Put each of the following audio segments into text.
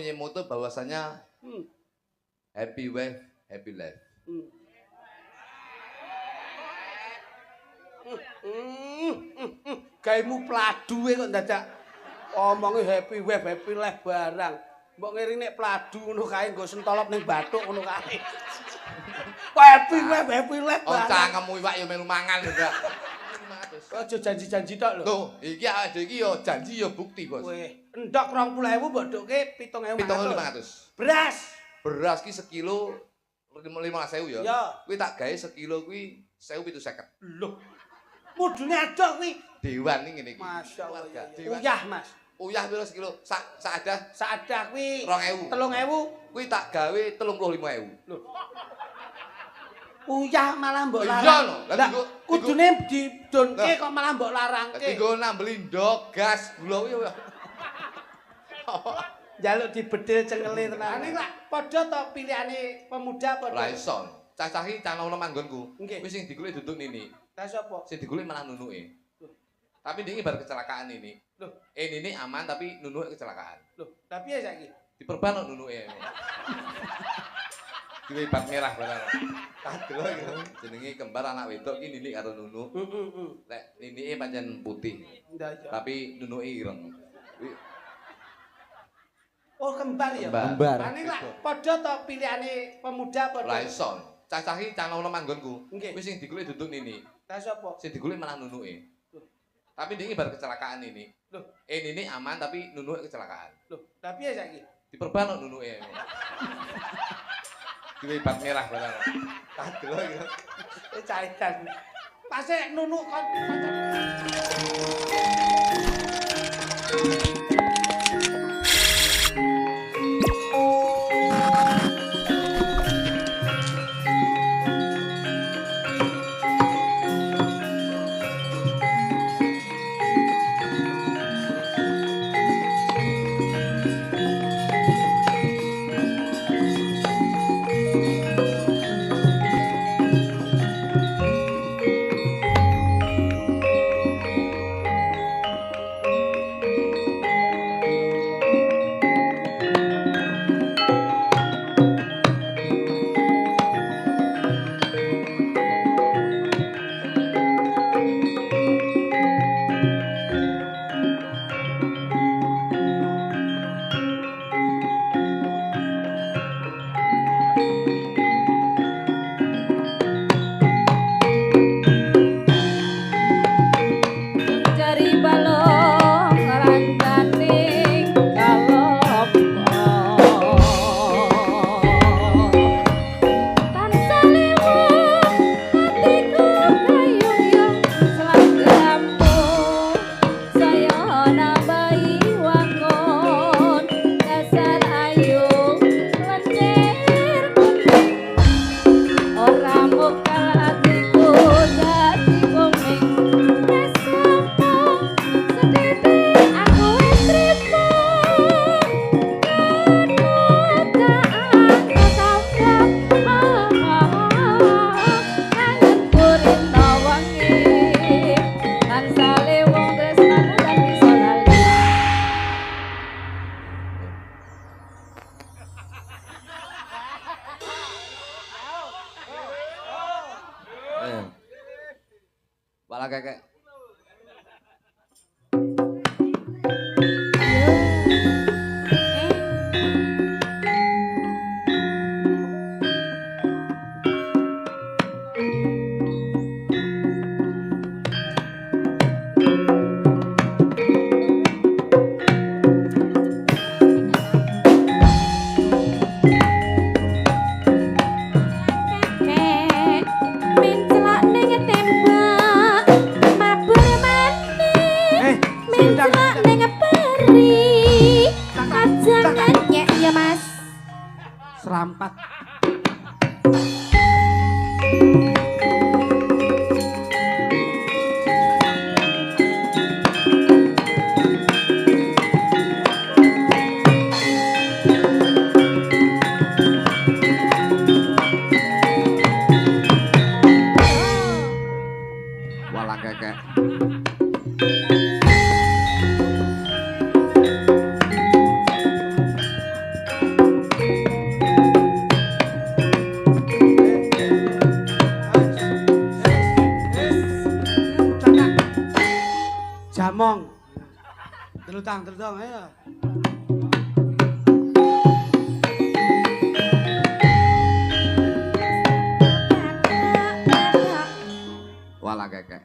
mempunyai moto bahwasanya happy wife, happy life. Gaimu pladu kok dadak omonge happy wife, happy life barang. Mbok ngiring nek pladu ngono kae nggo sentolop ning bathuk ngono kae. Happy wife, happy life. Oh, cangkemmu iwak ya melu mangan lho, Mbak. Aja janji-janji tok lho. Loh, iki awake dhewe iki ya janji ya bukti, Bos. Weh, endok 20.000 mbok dukke 7.500. Beras. Beras ki sekilo 15.000 ya. Ya. Kuwi tak gawe sekilo kuwi 1.750. Loh. Mudune adok kuwi. Dewan iki ngene iki. Masyaallah. Dewan. Uyah, Mas. Uyah piro sekilo? Saadah Saadah kuwi 2.000. 3.000. Kuwi tak gawe 35.000. Lho. Uyah malah mbok larang. Iya lho. Lah kudune didonke kok malah mbok larangke. Dienggo nambeli ndok, gas, gula kuwi ya. Jaluk dibedil cengele tenan. Ane lak padha to pilihane pemuda padha. Lah iso. Cah-cah iki cah nom manggonku. Nggih. Kuwi sing digolek duduk nini. Lah sapa? Sing digolek malah nunuke. Tapi ini bar kecelakaan ini. Loh, ini aman tapi nunuke kecelakaan. Loh, tapi ya saiki. Diperban kok nunuke. Duwe bat merah barang. Kadel iki jenenge kembar anak wedok iki nilik karo nunu. Lek ninike pancen putih. Tapi nunuke ireng. Oh, kembar ya. Kembar. Ane lak padha to pilihane pemuda padha. Lah iso. Cah-cah iki cah nom manggonku. Nggih. Kuwi sing digolek duduk nini. Lah sapa? Sing digolek malah nunuke. Tapi ini bar kecelakaan ini. Loh, ini aman tapi nunuke kecelakaan. Loh, tapi ya saiki. Diperban kok nunuke. Duwe bat merah barang. Kadel iki. Caitan. Pase nunuk kon. Pala kekek. Serampat. Walah kekek. Delutang ayo. Walah kekek.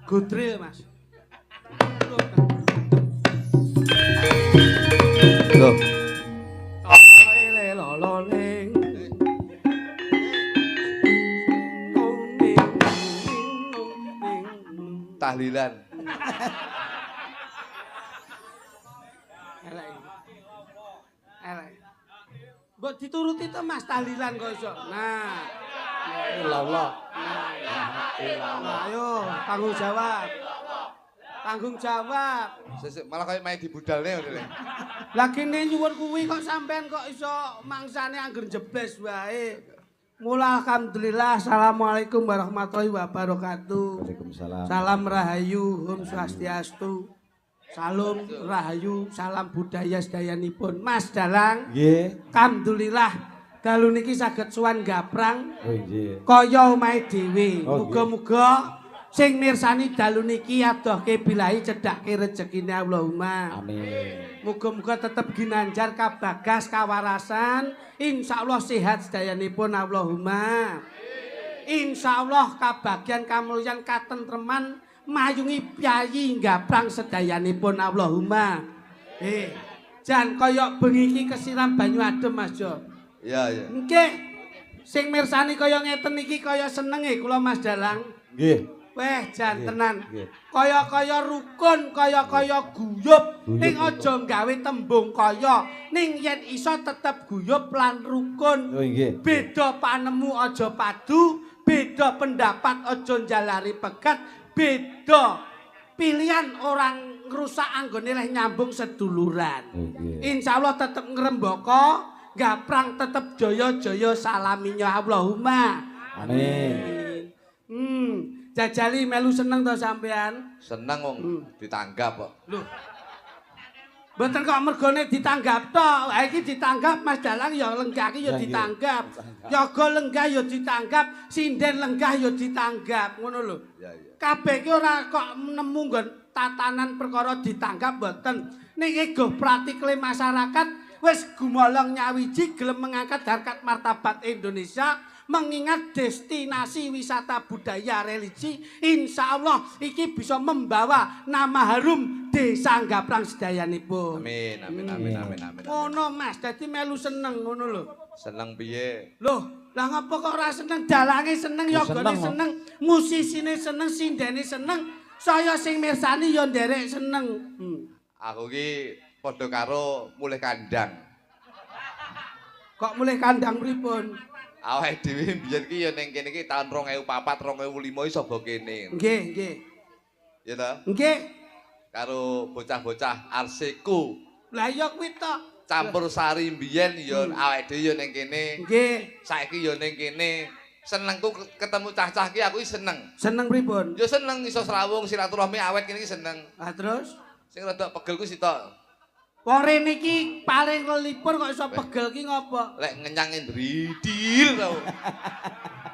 Gudril, Mas. Loh. Tahlilan. Elek. Mbok dituruti to Mas tahlilan kok iso. Nah. Allah. Nah, ayo tanggung jawab. Tanggung jawab. Sesuk malah kayak main di budalne ngene. Lah kene nyuwun kuwi kok sampean kok iso mangsane angger jebles wae. Mula alhamdulillah. Assalamualaikum warahmatullahi wabarakatuh. Waalaikumsalam. Salam rahayu, Om Swastiastu. Salam rahayu, salam budaya sedayanipun. Mas Dalang. Nggih. Alhamdulillah dalu niki saged sowan gaprang Oh nggih. kaya omahe dhewe. Oh, Muga-muga sing mirsani dalu niki adohke bilahi cedhakke rejekine Allahumma. Amin. Muga-muga tetep ginanjar kabagas kawarasan, insyaallah sehat sedayanipun Allahumma. Insyaallah kabagyan kamulyan katentreman mayungi piyayi gaprang sedayanipun Allahumma. Jan kaya bengi iki kesiram banyu adem Mas Jo. Iya, iya. Nggih. Sing mirsani kaya ngeten iki kaya senenge kula Mas Dalang. Nggih. Weh jan Nggih, tenan. nggih. Kaya-kaya rukun, kaya-kaya guyub. Ning aja gawe tembung kaya, ning yen iso tetep guyub lan rukun. Oh nggih. Beda panemu aja padu, beda pendapat aja njalari pegat, beda pilihan orang ngrusak anggone leh nyambung seduluran. Oh nggih. Insyaallah tetep ngrembaka, gaprang tetep jaya-jaya salaminya Allahumma. Amin. Jajali melu seneng to sampean? Seneng wong ditanggap kok. Lho. Mboten kok mergone ditanggap tok. Ha iki ditanggap Mas Dalang ya lenggah iki ya ditanggap. Yoga lenggah ya ditanggap, sinden lenggah ya ditanggap, ngono lho. Iya, iya. Kabeh ki ora kok nemu nggon tatanan perkara ditanggap mboten. Niki go pratikle masyarakat wis gumolong nyawiji gelem mengangkat harkat martabat Indonesia. Mengingat destinasi wisata budaya religi, insya Allah iki bisa membawa nama harum desa Gaprang sedayanipun. Amin, amin, amin, amin, amin. Ngono Mas, dadi melu seneng ngono lho. Seneng piye? Loh, lah ngapa kok ora seneng? Dalange seneng, yogane seneng, musisine seneng, sindene seneng, saya sing mirsani ya nderek seneng. Aku ki padha karo mulih kandang. Kok mulih kandang pripun? Awake dhewe biyen ki ya ning kene iki taun 2004 2005 iso go kene. Nggih, nggih. Ya ta? Nggih. Karo bocah-bocah Arseko. Lah iya kuwi to. Campur sari biyen ya awake dhewe ya ning kene. Nggih. Saiki ya ning kene. Senengku ketemu cah-cah ki aku seneng. Seneng pripun? Ya seneng iso srawung silaturahmi awet kene iki seneng. Ah terus? Sing rada pegel ku sitok. Wong rene iki paling lelipur kok iso pegel ki ngopo? Lek ngenyang ndridil tau.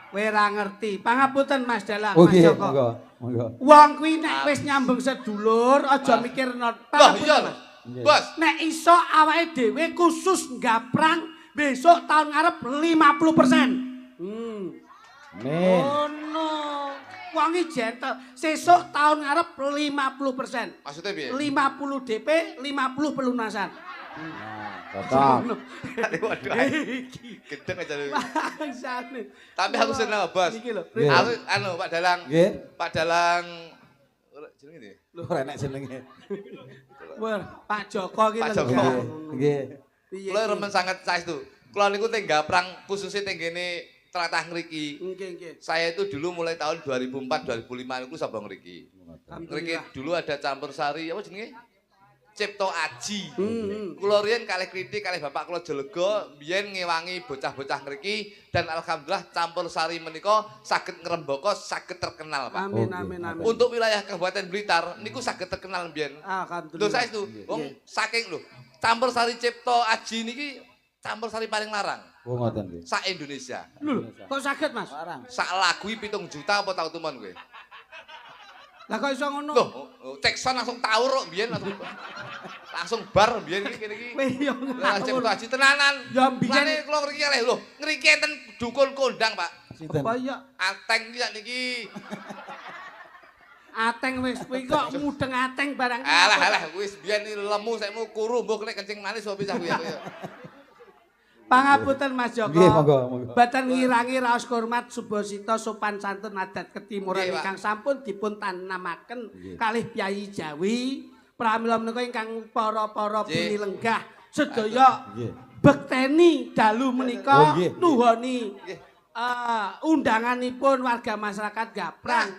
Kowe ora ngerti. Pangapunten Mas Dalang, Oh Mas nggih, Joko. monggo, monggo. Wong kuwi nek wis nyambung sedulur aja mikir Lah pangapunten, iya, Mas. Bos. Nek iso awake dhewe khusus gaprang besok tahun ngarep 50%. Amin. Oh no. Wong iki gentle. Sesuk tahun ngarep 50%. Maksudnya piye? 50 DP, 50 pelunasan. Cocok. Waduh. Gedeng aja lu. Bangsane. Tapi aku seneng, Bos. Iki lho. Nggih. Aku anu Pak Dalang. Nggih. Pak Dalang jenenge ndi? Lho ora enak jenenge. Wah, Pak Joko ki Pak Joko. lenggah. Nggih. Piye Kula iki? remen sangat saestu. Kula niku teng gaprang khususnya teng kene tlatah ngriki. Nggih, nggih. Saya itu dulu mulai tahun 2004 2005 niku sapa ngriki. Ngriki Alhamdulillah. dulu ada campur sari apa jenenge? Cipto Aji. Hmm. Kula riyen kalih kritik kalih bapak kula Jelega biyen ngewangi bocah-bocah ngriki dan alhamdulillah campur sari menika saged ngrembaka saged terkenal, Pak. Amin, Oke. amin, amin. Untuk wilayah Kabupaten Blitar niku saged terkenal biyen. Lho Alhamdulillah. saestu, wong saking lho campur sari Cipto Aji niki campur sari paling larang. Oh ngoten nggih. Sak Indonesia. Lho, kok saged Mas? Larang. Sak lagu 7 juta apa tau tumon kowe? Lah kok iso ngono? Loh, Tekson langsung taur kok biyen langsung bar biyen iki kene iki. Kowe yo Lah Cipto Aji tenanan. Ya biyen Mane kula ngriki kalih lho, ngriki enten dukun kondang, Pak. Sinten? apa ya? Ateng iki sakniki. Ateng wis kuwi kok mudeng ateng barang. Alah wis biyen lemu saikmu kuru mbok nek kencing manis opo pisah kuwi. Pangapunten Mas Joko. Nggih, monggo, monggo. Boten ngirangi raos hormat subasita sopan santun adat ketimuran Nggih, Pak. ingkang sampun dipun tanamaken Nggih. kalih Pyayi Jawi. Pramila menika ingkang para-para Nggih. bumi lenggah sedaya Nggih. bekteni dalu menika Oh, nggih. nuhoni Nggih. undanganipun warga masyarakat Gaprang.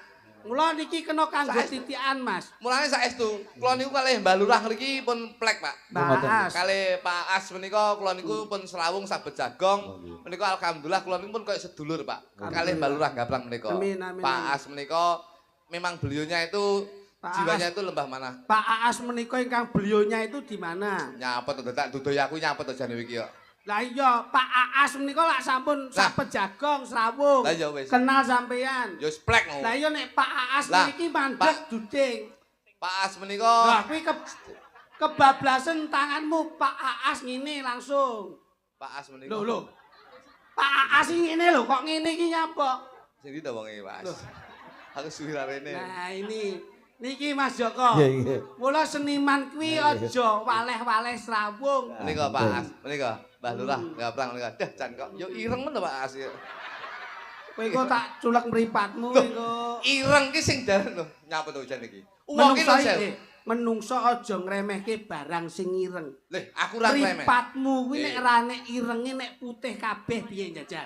Mula niki kena kanggo Saestu. titikan Mas. Mulane saestu, kula niku kalih Mbah Lurah ngriki pun plek, Pak. Bahas. Kalih Pak As menika kula niku pun selawung sabet jagong. Menika alhamdulillah kula niku pun koyo sedulur, Pak. Kalih Mbah Lurah Gaprang menika. Amin, amin, Pak amin. As menika memang beliaunya itu Pak jiwanya As. itu lembah mana? Pak Aas menika ingkang belionya itu di mana? Nyapet to dadak dudoya aku nyapet to jane iki yo. Lah iya, Pak Aas menika lak sampun sapet jagong, srawung. Lah iya wis. Kenal sampean. Ya wis plek ngono. Lah iya nek Pak Aas Lah, niki mandeg duding. Pak As menika Lah kuwi kebablasan tanganmu Pak Aas ngene langsung. Pak As menika. Lho. Pak Aas iki ngene lho, kok ngene iki nyapa? Sing ndi to wonge Pak As? Loh. Aku suwi rene. Nah ini niki Mas Joko. Nggih, nggih. Mula seniman kuwi aja waleh-waleh srawung. Menika Pak As, menika Mbah Lurah Gaprang menika. Dah jan kok yo ireng men to Pak As ya. Kowe kok tak culek mripatmu Loh, kok. ireng ki sing dalan lho, nyapa to jan iki. Wong ki Menungso lho, Sel. iki, menungso aja ngremehke barang sing ireng. Lih, aku ra kremen. Mripatmu kuwi nek Eh. ra nek irenge nek putih kabeh piye njajal.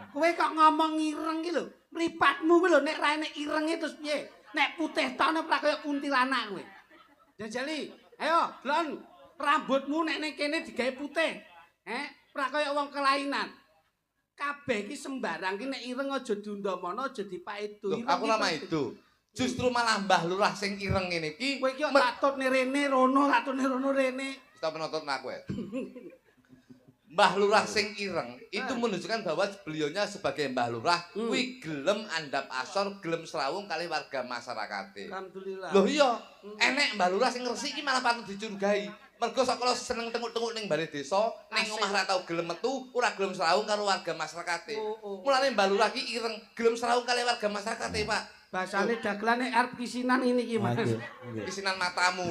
Kowe kok ngomong ireng ki lho, mripatmu kuwi lho nek ra nek irenge terus piye? Nek putih tok nek ora kaya kuntilanak kowe. Jajali, ayo, Blon, rambutmu nek ning kene digawe putih. Ora kaya wong kelainan. Kabeh iki sembarang ki nek ireng aja diundhamana, aja dipaidu. Loh, aku lama itu. Justru malah Mbah Lurah sing ireng ngene iki. Kowe iki kok tatutne rene rono, tatutne rono rene. Stop penonton aku ya. Mbah Lurah sing ireng itu menunjukkan bahwa beliaunya sebagai Mbah Lurah kuwi gelem andap asor, gelem serawung kali warga masyarakat. Alhamdulillah. Loh iya, enek Mbah Lurah sing ngresik iki malah patut dicurigai. Mergo sok kala seneng tenguk-tenguk ning bale desa, ning Asik. omah ra tau gelem metu, ora gelem serawung karo warga masyarakat. Oh. Mulane Mbah Lurah ki ireng, gelem serawung kali warga masyarakat, Pak. Bahasane dagelan nek arep kisinan ini iki, Mas. Nggih, nggih. Kisinan matamu.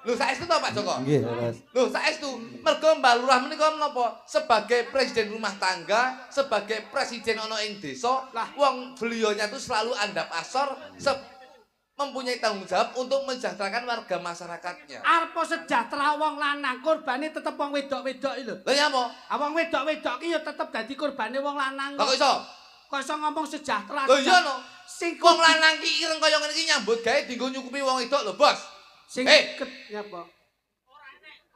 Lho saestu to Pak Joko? Nggih, leres. Lho saestu, mergo Mbah Lurah menika menapa? Sebagai presiden rumah tangga, sebagai presiden ana ing desa, Lah. wong beliaunya itu selalu andap asor, mempunyai tanggung jawab untuk mensejahterakan warga masyarakatnya. Arep sejahtera wong lanang, korbane tetep wong wedok-wedok iki lho. Lah ya apa? Wong wedok-wedok ki ya tetep dadi korbane wong lanang. Kok iso? Kok iso ngomong sejahtera? Lho iya no. Sing Wong lanang ki ireng kaya ngene iki nyambut gawe dienggo nyukupi wong wedok lho, Bos. sing Eh. nyapa?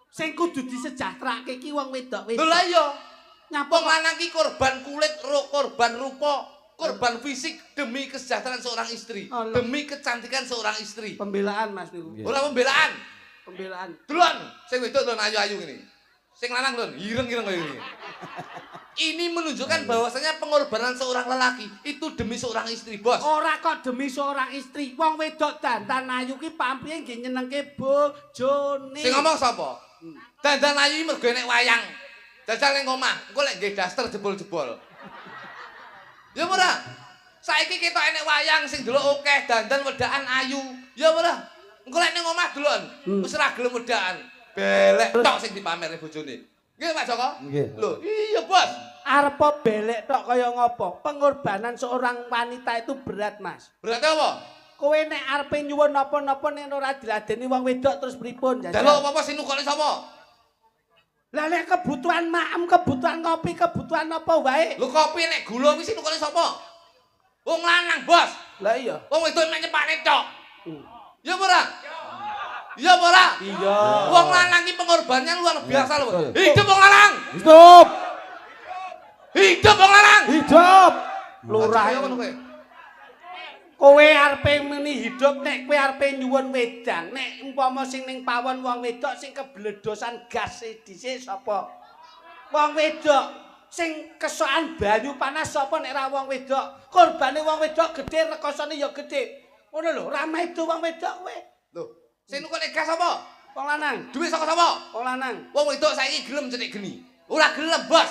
Sing kudu disejahterake ki wong wedok-wedok. Lho lah iya. Nyapa Wong lanang ki korban kulit, korban rupa, korban fisik demi kesejahteraan seorang istri, Allah. demi kecantikan seorang istri. pembelaan Mas niku. Nggih. Ora pembelaan. Pembelaan. Duluan, sing wedok lho ayu-ayu ngene. Sing lanang lho ireng-ireng kaya ngene. Ini menunjukkan bahwasanya pengorbanan seorang lelaki itu demi seorang istri, Bos. Ora kok demi seorang istri. Wong wedok dandan ayu ki pamrih nggih nyenengke bojone. Sing ngomong sapa? Dandan ayu iki mergo nek wayang. Jajal ning omah, engko lek nggih daster jebol-jebol. Ya ora? Saiki ketok enek wayang sing delok akeh dandan wedakan ayu. Ya ora? Engko lek ning omah deloken wis ora gelem wedakan. Belek tok sing dipamerne bojone. Nggih Pak Joko? Nggih. Lho, iya Bos. Arep belek tok kaya ngopo? Pengorbanan seorang wanita itu berat, Mas. Berarti apa? Kowe nek arepe nyuwun napa-napa nek ora diladeni wong wedok terus pripun? Delok apa-apa sing nukokne sapa? Lah nek kebutuhan maem, kebutuhan kopi, kebutuhan apa wae. Lho kopi nek gula kuwi sing nukokne sapa? Wong lanang, Bos. Lah iya. Wong wedok mek nyepakne tok. Ya apa ora? Iya apa ora? Iya. Wong lanang iki pengorbanannya luar biasa lho. betul. Hidup wong lanang. Hidup! Hidup wong lanang. Hidup! Lurah Aja ngono kowe. Kowe arepe muni hidup nek kowe arepe nyuwun wedang, nek umpama sing ning pawon wong wedok sing kebledosan gas dhisik sapa? Wong wedok. Sing kesokan banyu panas sapa nek ra wong wedok? Korbane wong wedok gedhe, rekosane ya gedhe. Ngono lho, ra maido wong wedok kowe. Lho, sing nukone gas apa? Wong lanang. Duwe saka sapa? Wong lanang. Wong wedok saiki gelem cenik geni. Ora gelem, Bos.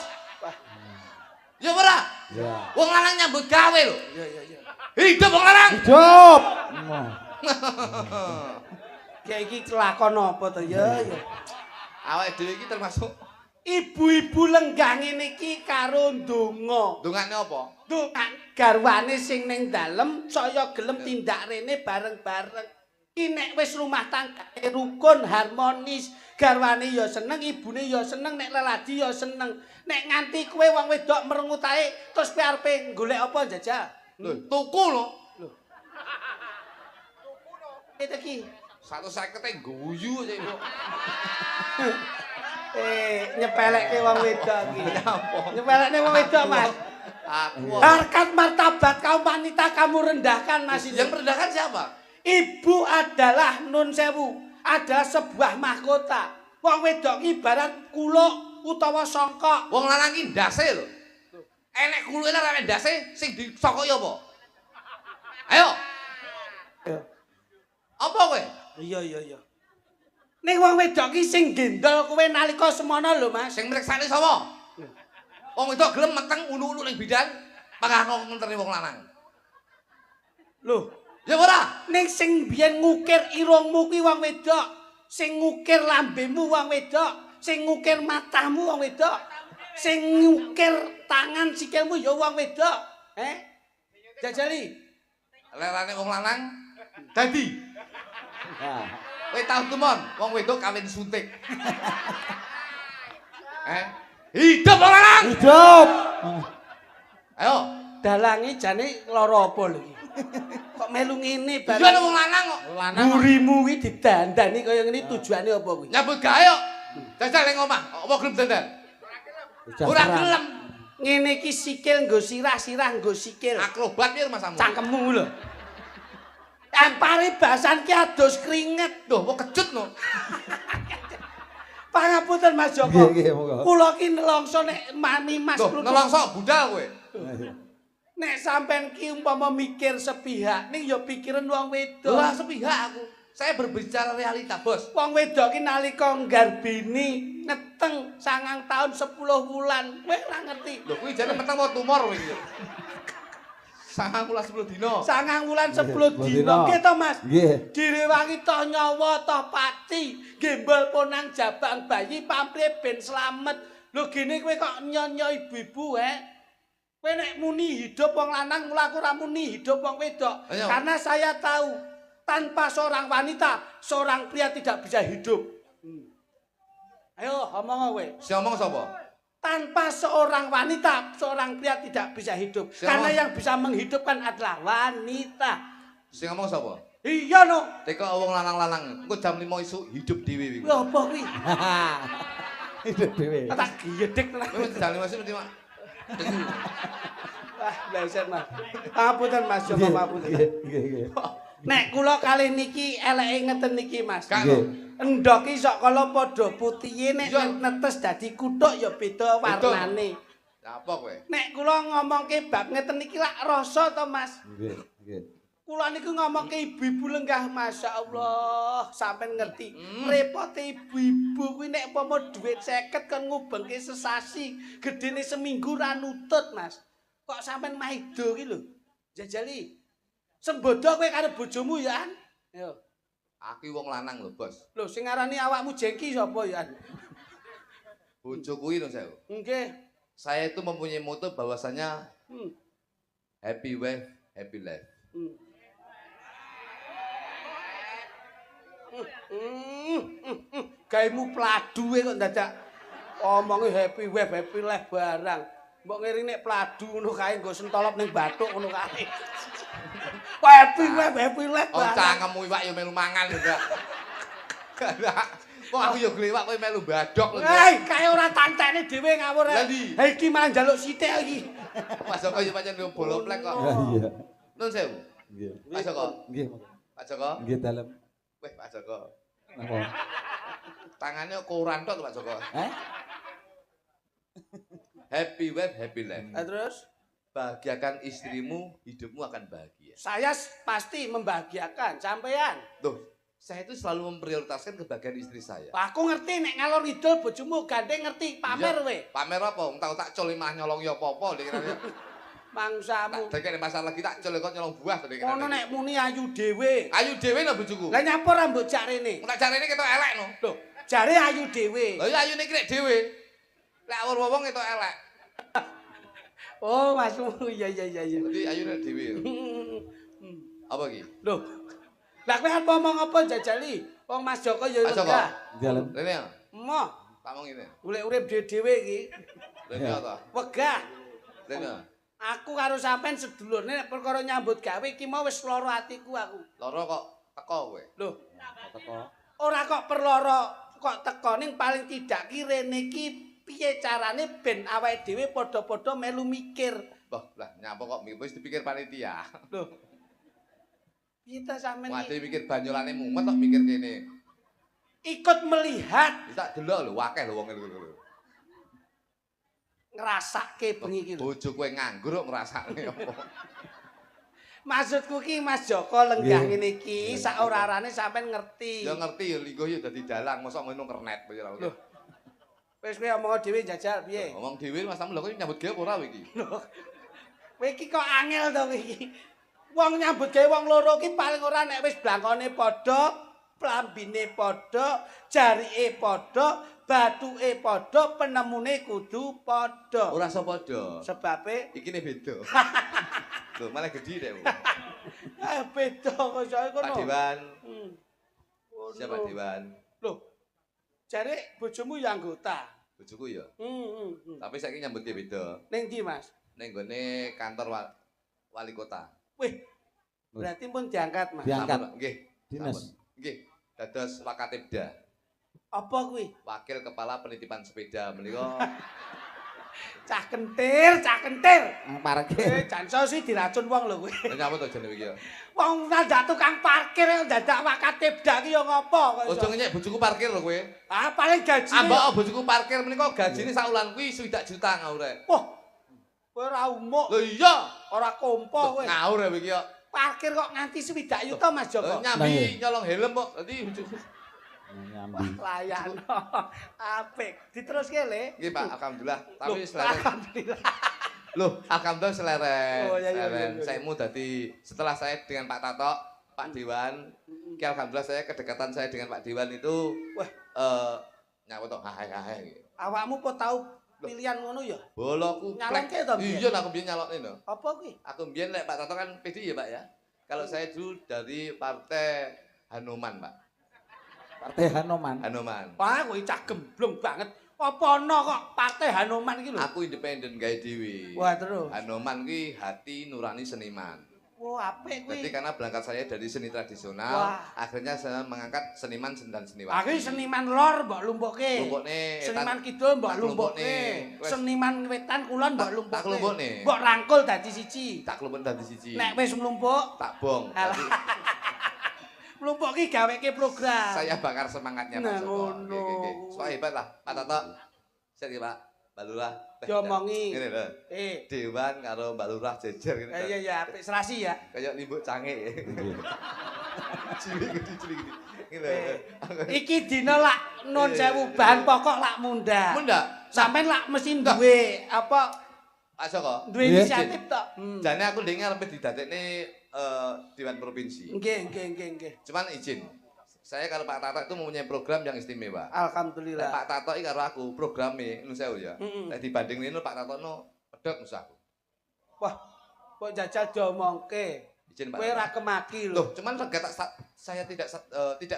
Ya ora? Ya. Wong lanang nyambut gawe lho. Iya. Hidup wong lanang. Hidup. Ya iki kelakon apa to ya? Awake dhewe iki termasuk Ibu-ibu lenggah ngene iki karo ndonga. dongane apa? Ndonga garwane sing ning dalem saya gelem tindak rene bareng-bareng. Ki nek wis rumah tanggane rukun harmonis, garwane ya seneng, ibune ya seneng, nek leladi ya seneng. Nek nganti kowe wong wedok merengut ae terus kowe arepe golek apa jajal? Lho, tuku lho. Itu ki. 150 guyu aja iku. Nyepelekke wong wedok iki. Apa? Nyepelekne wong wedok, Mas. Aku. Harkat martabat kaum wanita kamu rendahkan, Mas. Yang merendahkan siapa? Ibu adalah nun sewu, adalah sebuah mahkota. Wong wedok ibarat kuluk utawa songkok. Wong lanang ki ndase lho. Enek kuluke ora ndase sing disokoki apa? Ayo. Apa kowe? Iya. Ning wong wedok ki sing gendol kowe nalika semono lho, Mas. Sing mriksani sapa? Wong wedok gelem meteng ulu-ulu ning bidan, pangano ngenteni wong lanang. Lho, Ya ora? ning sing biyen ngukir irungmu kuwi wong wedok, sing ngukir lambemu wong wedok, sing ngukir matamu wong wedok, sing ngukir tangan sikilmu ya wong wedok. Jajali. Lerane wong lanang dadi. Kowe tau tumon wong wedok kawin suntik. Hidup wong lanang. Hidup. Ayo. Dalange jane lara apa lho iki? Kok melu ngene Iya bareng. wong lanang kok. Burimu kuwi didandani kaya ngene tujuane apa kuwi? Nyambut gawe kok. Jajal ning omah, apa gelem dandan? Ora gelem. Ngene iki sikil nggo sirah, sirah nggo sikil. Akrobat piye masamu? Cangkemmu lho. Ampare basan ki adus keringet. Lho, kok kecut no. Pangapunten Mas Joko. Nggih, monggo. Kula ki nelongso nek mami Mas Lho, nelongso budal kowe. Nek sampean ki umpama mikir sepihak, ning ya pikiran wong wedok. Ora sepihak aku. Saya berbicara realita, Bos. Wong wedok ki nalika nggarbini neteng 9 tahun 10 wulan. Kowe ora ngerti. Lho, kuwi jane meteng mau tumor kowe iki. 10 dino. 9 wulan 10 Nggih, dina. Nggih to, Mas? Nggih. Direwangi toh nyawa toh pati, gembol ponang jabang bayi pamrih ben slamet. Lho gene kowe kok nyonyo ibu-ibu Kowe nek muni hidup wong lanang, mula aku ora muni hidup wong wedok. Ayo. Karena saya tahu tanpa seorang wanita, seorang pria tidak bisa hidup. Ayo ngomong kowe. Si ngomong sapa? Tanpa seorang wanita, seorang pria tidak bisa hidup. Siapa? Karena yang bisa menghidupkan adalah wanita. Si ngomong sapa? Iya no. Teko wong lanang-lanang, engko jam 5 isuk hidup dhewe iki. Lho apa kuwi? Hidup dhewe. Tak giyedek tenan. Kowe jam 5 isuk mesti mak. Wah, bleset Mas. Pangapunten Mas, Joko pangapunten. Nggih. Nek kula kalih niki eleke ngeten niki Mas. Gak Nggih. no. Endhok iki sok kala padha putihe nek Iya. netes dadi kuthuk ya beda warnane. Ya apa kowe? Nek kula ngomongke bab ngeten iki lak rasa to Mas. Nggih. Kula niku ngomongke ibu-ibu lenggah masyaallah sampean ngerti. Repote ibu-ibu kuwi nek umpama dhuwit 50 kon ngubengke sesasi, gedene seminggu ra nutut Mas. Kok sampean maido ki lho. Jajali. Sembodo kowe karo bojomu ya An? Yo. Aku wong lanang lho, Bos. Lho sing ngarani awakmu jengki sapa ya? Bojo kuwi lho saya. Nggih. Saya itu mempunyai moto bahwasanya happy wife, happy life. Gaimu pladu kok dadak omongi happy wife, happy life barang. Mbok ngiring nek pladu ngono kae nggo sentolop ning bathuk ngono kae. Kok happy wife, happy life Oh, barang. cangkemmu iwak ya melu mangan lho, Mbak. Kok aku ya glewak kowe melu badok lho. Mbak. Hei, kae ora tantene dhewe ngawur. Lah ndi? Ha iki malah njaluk sithik iki. Mas Joko ya pancen yo boloplek kok. Iya. Nun sewu. Nggih. Pak Joko. Nggih. Pak Joko. Nggih dalem. Weh, Pak Joko. Napa? Tangannya koran tok Pak Joko. Hah? Happy wife, happy life. Terus Bahagiakan istrimu, hidupmu akan bahagia. saya pasti membahagiakan sampean. Tuh, saya itu selalu memprioritaskan kebahagiaan istri saya. Aku ngerti nek ngalor ngidul bojomu gandeng ngerti pamer Iya, we. Pamer apa? Wong tau tak col mah nyolong ya apa-apa dikira. Mangsamu. Tak dek masalah lagi tak col kok nyolong buah to dikira. Ono nek muni ayu dhewe. Ayu dhewe lho bojoku. Lah nyapa rambut cak rene. Tak jarene ketok elek no. Lho, jare ayu dhewe. Lah ya ayune ki nek dhewe. Lek awur wong ketok elek. Oh, masmu. Iya. Dadi ayune dhewe. Apa iki? Loh. Lah kowe apa ngomong apa jajali? Wong Mas Joko ya Mas Joko. megah. Dalem. Rene ya. Emoh, Tak mong ngene. golek urip dhewe iki. Rene ta? Wegah. Rene. Aku karo sampean sedulurne nek perkara nyambut gawe iki mau wis lara atiku aku. Lara kok teko kowe. Loh, Teko. ora kok perlara kok teko ning paling tidak ki rene iki piye carane ben awake dhewe padha-padha melu mikir. Wah, lah nyapa kok wis dipikir panitia. Loh. Piye ta sampean Wadi mikir banyolane mumet kok mikir kene. ikut melihat Wis tak delok lho akeh lho wong ngene lho. ngrasake bengi iki lho. Bojo kowe nganggur kok ngrasakne apa? Maksudku ki Mas Joko lenggah Nggih. ngene iki sak ora-arane sampean ngerti. Ya ngerti ya linggo ya dadi dalang mosok ngono kernet kowe ora. Loh. Wis kowe omong dhewe jajal piye? Ngomong dhewe Mas Tamu lho kowe nyambut gawe apa ora kowe iki? Kowe iki kok angel to kowe iki. Wong nyambut gawe wong loro ki paling ora nek wis blangkone padha, plambine padha, jarike padha, bathuke padha, penemune kudu padha. Ora iso padha. Sebabe Iki ne beda. Lho malah gedhi dek. beda kok saya kono. Pak Dewan. Hmm. Siapa Pak Dewan? Loh. Jare bojomu ya anggota. Bojoku ya. Hmm. Tapi saiki nyambut gawe beda. Ning ndi, Mas? Ning gone kantor wali kota. Wih. Berarti pun diangkat, Mas. Diangkat. Sampun, nggih. Dinas. Sampun. Nggih. Dados Wakatibda. Apa kuwi? Wakil Kepala Penitipan Sepeda menika. Cah kentir. Parkir. Jan sih diracun wong lho kuwi. Nyapa to jenenge iki ya? Wong dadak tukang parkir dadak wakatibda ki ya ngopo kok. Ojo ngenyek bojoku parkir lho kowe. Ah, paling gaji. Ambak bojoku parkir menika gajine sak wulan kuwi 1 juta ngawure. Wah. Kowe ora umuk, Lho iya. ora kompo kowe. Ngawur ya iki ya. Parkir kok nganti 1 juta Mas Joko. Nyambi nyolong helm kok. Dadi bojoku. Nyambi. Layan. Apik. Diteruske le. Nggih Pak, alhamdulillah. Loh, Tapi seleren. alhamdulillah. Loh, alhamdulillah seleren. Oh, iya. Saimu dadi setelah saya dengan Pak Tato, Pak Dewan, ki alhamdulillah saya kedekatan saya dengan Pak Dewan itu Wah. Nyapa to hae. Awakmu kok tahu pilihan ngono ya? Boloku Nyalonke to, Mbien? Iya, aku biyen nyalokne no. Apa kuwi? Aku biyen lek Pak Tato kan PDI ya, Pak ya. Kalau saya dulu dari Partai Hanuman, Pak. Partai Hanoman. Hanuman. Wah, kowe cah gemblong banget. Apa ana kok Partai Hanuman iki lho? Aku independen gawe dhewe. Wah, terus. Hanuman kuwi hati nurani seniman. Wah, apik kuwi. Jadi karena berangkat saya dari seni tradisional, Wah. akhirnya saya mengangkat seniman dan seniwati. Aku seniman lor mbok lumpukke. Lumpukne, Seniman kidul mbok tak lumpukke. lumpukne. Wes. Seniman wetan kulon mbok Tak lumpukke. lumpukne. Mbok rangkul dadi siji. tak kelumpuk dadi siji. Nek wis mlumpuk, Tak bong. Alah. Jadi mlumpuk ki gaweke program. saya bakar semangatnya Nah, Pak Joko. ngono. Soal hebat lah, Pak Tato. Saya Pak, Mbak Lurah. Diomongi. Ngene lho. Dewan karo Mbak Lurah jejer ngene. Iya, apik serasi ya. Kayak limbuk cange. Nggih. Cilik gede. Ngene. Iki dina lak nun sewu bahan pokok lak munda. Munda, Sampeyan lak mesti duwe apa Pak Joko. duwe Iya. inisiatif tok. Jane aku ndek arep didadekne Dewan Provinsi. Nggih. Cuman izin. Saya kalau Pak Tato itu mempunyai program yang istimewa. Nek Alhamdulillah. Pak Tato iki karo aku programe nusa ya. Mm-mm. Nek dibanding ini Pak Tato no pedhot nusaku. Wah, kok jajal diomongke. Izin Pak. Kowe ora kemaki lho. Loh, cuman saya tidak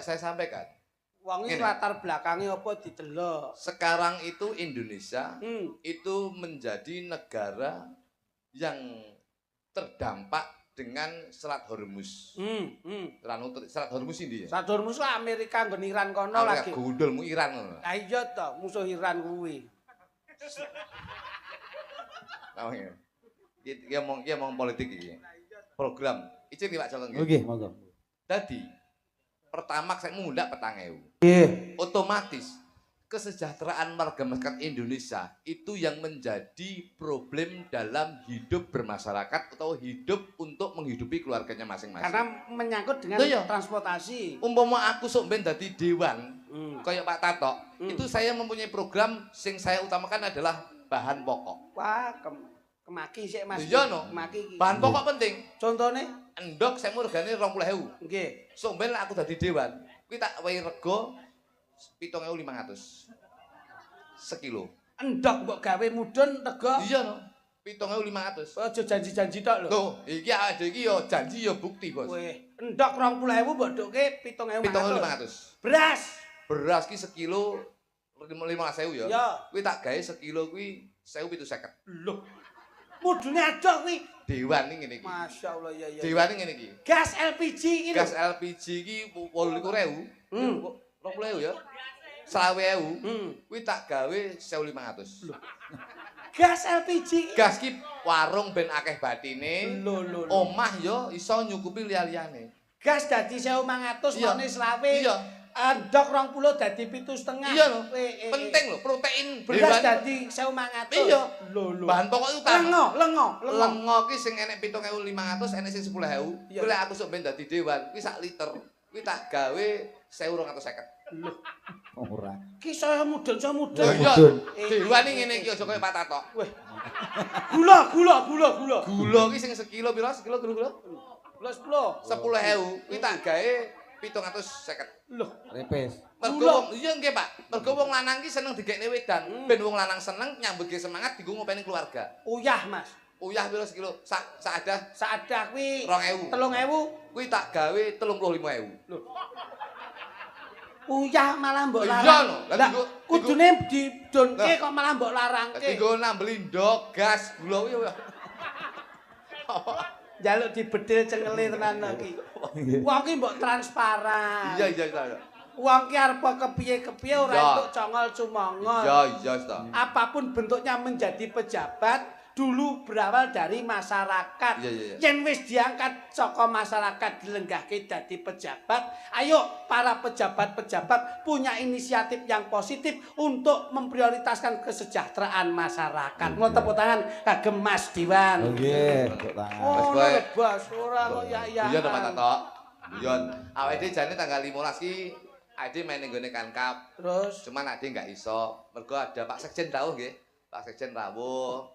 saya sampaikan. Wong iki Ngene. latar belakangnya apa didelok. Sekarang itu Indonesia Hmm. itu menjadi negara yang terdampak dengan Selat Hormuz. Selat Hormuz ini ya. Sadur musuh Amerika nggon Iran kono lagi. Amerika gundulmu Iran ngono. Lah iya to, musuh Iran kuwi. Namanya. Iki ngomong politik iki. program. Izin Pak Joko nggih. Nggih, monggo. Dadi pertamax saya mundak 4.000. Nggih. Otomatis kesejahteraan warga masyarakat Indonesia itu yang menjadi problem dalam hidup bermasyarakat atau hidup untuk menghidupi keluarganya masing-masing. Karena menyangkut dengan Iya. transportasi. Umpama aku sok ben dadi dewan, kayak Pak Tato, Hmm. itu saya mempunyai program sing saya utamakan adalah bahan pokok. Wah, kemaki sih Mas. Iya, no. Kemaki iki. Bahan pokok penting. Contohnya? Endok saya mau regane 20.000. Nggih. Sok ben aku dadi dewan, kuwi tak wehi rego 7.500 sekilo. Endok mbok gawe mudhun rego. Iya no, 7.500. Aja janji-janji tok lho. Loh, iki awake iki ya janji ya bukti, Bos. Weh, endok 20.000 mbok ndukke 7.500. 7.500. Beras. Beras ki sekilo 15.000 ya. Ya. Kuwi tak gawe sekilo kuwi 1.750. Loh. Mudune adoh kuwi. Dewan iki ngene iki. Masya Allah ya ya. Dewan iki ngene iki. Gas LPG iki lho. Gas LPG iki 28.000. 20.000 ya. 20.000. Kuwi tak gawe 1.500. Gas LPG. Gas ki warung ben akeh batine. Lho. Omah ya iso nyukupi liya-liyane. Gas dadi 1.500 Iya. mone selawe. Iya. Endok 20 dadi 7,5. Iya lho. Penting lho protein Beras hewan. dadi 1.500. Iya. Lho. Bahan pokok itu utama. Lengo. Lengo ki sing enek 7.500, enek sing 10.000. Iya. Kuwi lek aku sok ben dadi dewan, kuwi sak liter. Kuwi tak gawe 1.250. Ora. Ki saya mudun. Lho iya. Mudun. Dewan iki ngene iki aja kaya Pak Tato. Weh. Gula. Gula ki sing sekilo pira? Sekilo gula? Gula 10. 10.000. Kuwi tak gawe 750. Loh. Repes. Mergo wong iya nggih Pak. Mergo wong lanang ki seneng digekne wedan. Ben wong lanang seneng nyambutke semangat dienggo ngopeni keluarga. Uyah, Mas. Uyah pira sekilo? Sak ada Saadah kuwi 2.000. 3.000. Kuwi tak gawe 35.000. Loh. Uyah malah mbok Iya, larang. lho. Lah, Lah dienggo- kudune didonke Lah. kok malah mbok larangke. Dienggo nambeli ndok, gas, gula kuwi ya. Jaluk dibedil cengele tenan iki. Wong ki mbok transparan. Iya. Wong ki arep kepiye-kepiye ora Iya. entuk congol-cumongol. Iya, Sta. Apapun bentuknya menjadi pejabat dulu berawal dari masyarakat. Iya. Yen wis diangkat saka masyarakat dilenggahke dadi pejabat, ayo para pejabat-pejabat punya inisiatif yang positif untuk memprioritaskan kesejahteraan masyarakat. Mau tepuk tangan kagem Mas Diwan. Nggih, tepuk tangan. Oh, Mas, Boy. bos, ora kok ya. Iya to Pak Tato. Iya. Awake dhewe jane tanggal 15 ki Ade main ning gone Kankap. Terus Cuman Ade enggak iso. Mergo ada Pak Sekjen rawuh nggih. Pak Sekjen rawuh.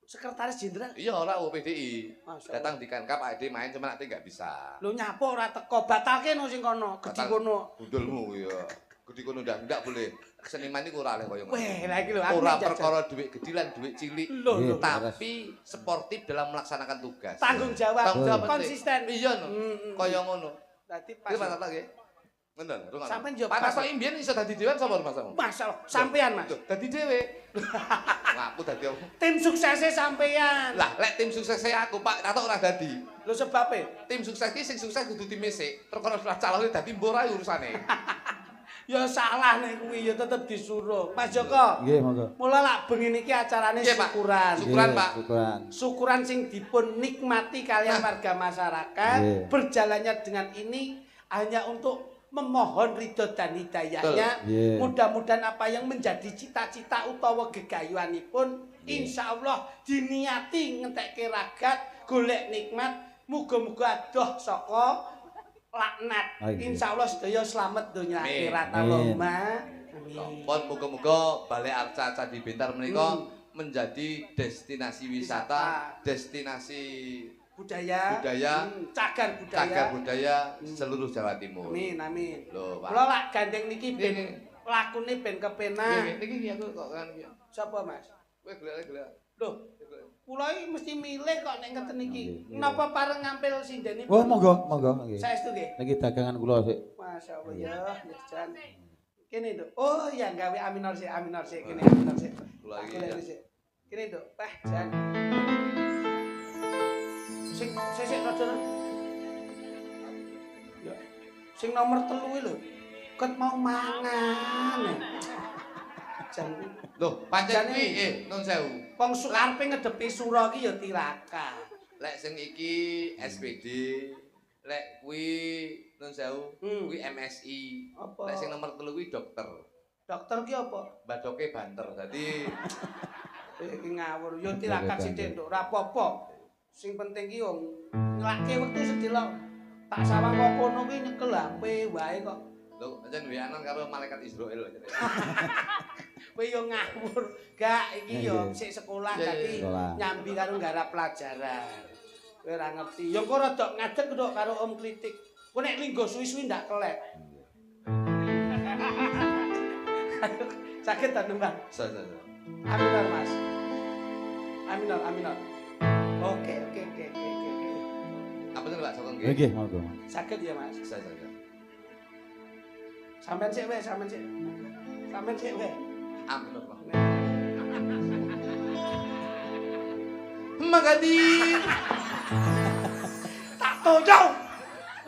sekretaris jenderal Iya rawuh PDI. Masya Allah. Datang di Kankap Ade main cuman Ade enggak bisa. lho nyapo ora teko batalke no sing kono, gedi kono. Gundulmu ya. Gede kono ndak boleh. Seniman iku ora oleh koyo ngono. Weh, lah iki lho aku Ora jajal. perkara duit gede lan duit cilik. Lho, Iya. Tapi sportif dalam melaksanakan tugas. tanggung jawab, Tanggung jawab penting. konsisten. Iya no. Kaya ngono. Dadi Iki pas Pak Tato nggih. Ngono lho, rungono. Sampeyan yo Pak pas. Tato imbiyen iso dadi dewan sapa Mas? Masalah sampean Mas. Loh, dadi dhewe. Ngaku dadi aku. Tim suksesnya sampean. Lah, lek tim sukses aku Pak Tato ora dadi. Lho sebabe Tim sukses ki sing sukses kudu tim sik. Perkara sudah calone dadi mbok ora urusane. ya salah nek kuwi ya tetep disuruh. Mas Joko. Nggih, monggo. Mula lak bengi niki acarane Nggih, Pak. syukuran. Syukuran, Nggih, Pak. Syukuran. Syukuran sing dipun nikmati kalian warga masyarakat. Nggih. Berjalannya dengan ini hanya untuk memohon ridho dan hidayahnya. Nggih. Mudah-mudahan apa yang menjadi cita-cita utawa gegayuhanipun insya Allah diniati ngentekke ragat, golek nikmat, muga-muga adoh saka laknat. Amin. Insya Allah sedaya selamat donya Amin. akhirat Amin. Allahumma. Amin. Pun muga-muga Balai Arca Candi Bintar menika menjadi destinasi wisata, destinasi Budaya, cagar budaya. cagar budaya seluruh Jawa Timur. Amin. Loh, Pak. Kula lak gandeng niki ben Nggih. lakune ben kepenak. Niki aku kok kan iki. Sapa Mas? Kowe gelek-gelek. Loh, kula iki mesti milih kok nek ngeten iki. Nggih. Napa pareng ngampil sindenipun? Oh, monggo nggih. Saestu nggih. Niki dagangan kula sik. Masya Allah ya, jan. Kene Nduk. Oh, ya gawe aminor sik kene aminor sik. Kula iki, Golek ya. sik. Kene Nduk, jan. Sing rada. Ya. Sing nomor 3 kuwi lho. Ket mau mangan. Jan. Loh, pancen kuwi nun sewu. Wong arepe ngedepi sura iki ya tirakat. Lek sing iki SPD, lek kuwi nun sewu, kuwi MSI. Apa? Lek sing nomor 3 kuwi dokter. Dokter ki apa? Badoke banter. Dadi Iki ngawur. Yo tirakat sithik nduk, ora apa-apa. Sing penting ki yo nglake wektu sedelok. Tak sawang kok kono ki nyekel HP wae kok. lho ancen wianan karo malaikat Israil. Kowe yo ngawur. Gak iki yo sik sekolah dadi nyambi karo nggarap pelajaran. Kowe ora ngerti. Yo engko rada ngadeg nduk karo Om Kritik. Kowe nek linggo suwi-suwi ndak kelek. Sakit ta Mbak? Sa. Aminor Mas. Aminor. Oke. Apa tuh Pak Sokong nggih? Nggih, monggo. Sakit ya Mas. Sa. Sampeyan sik wae. Ampun Pak. Magadi. Tak toyo.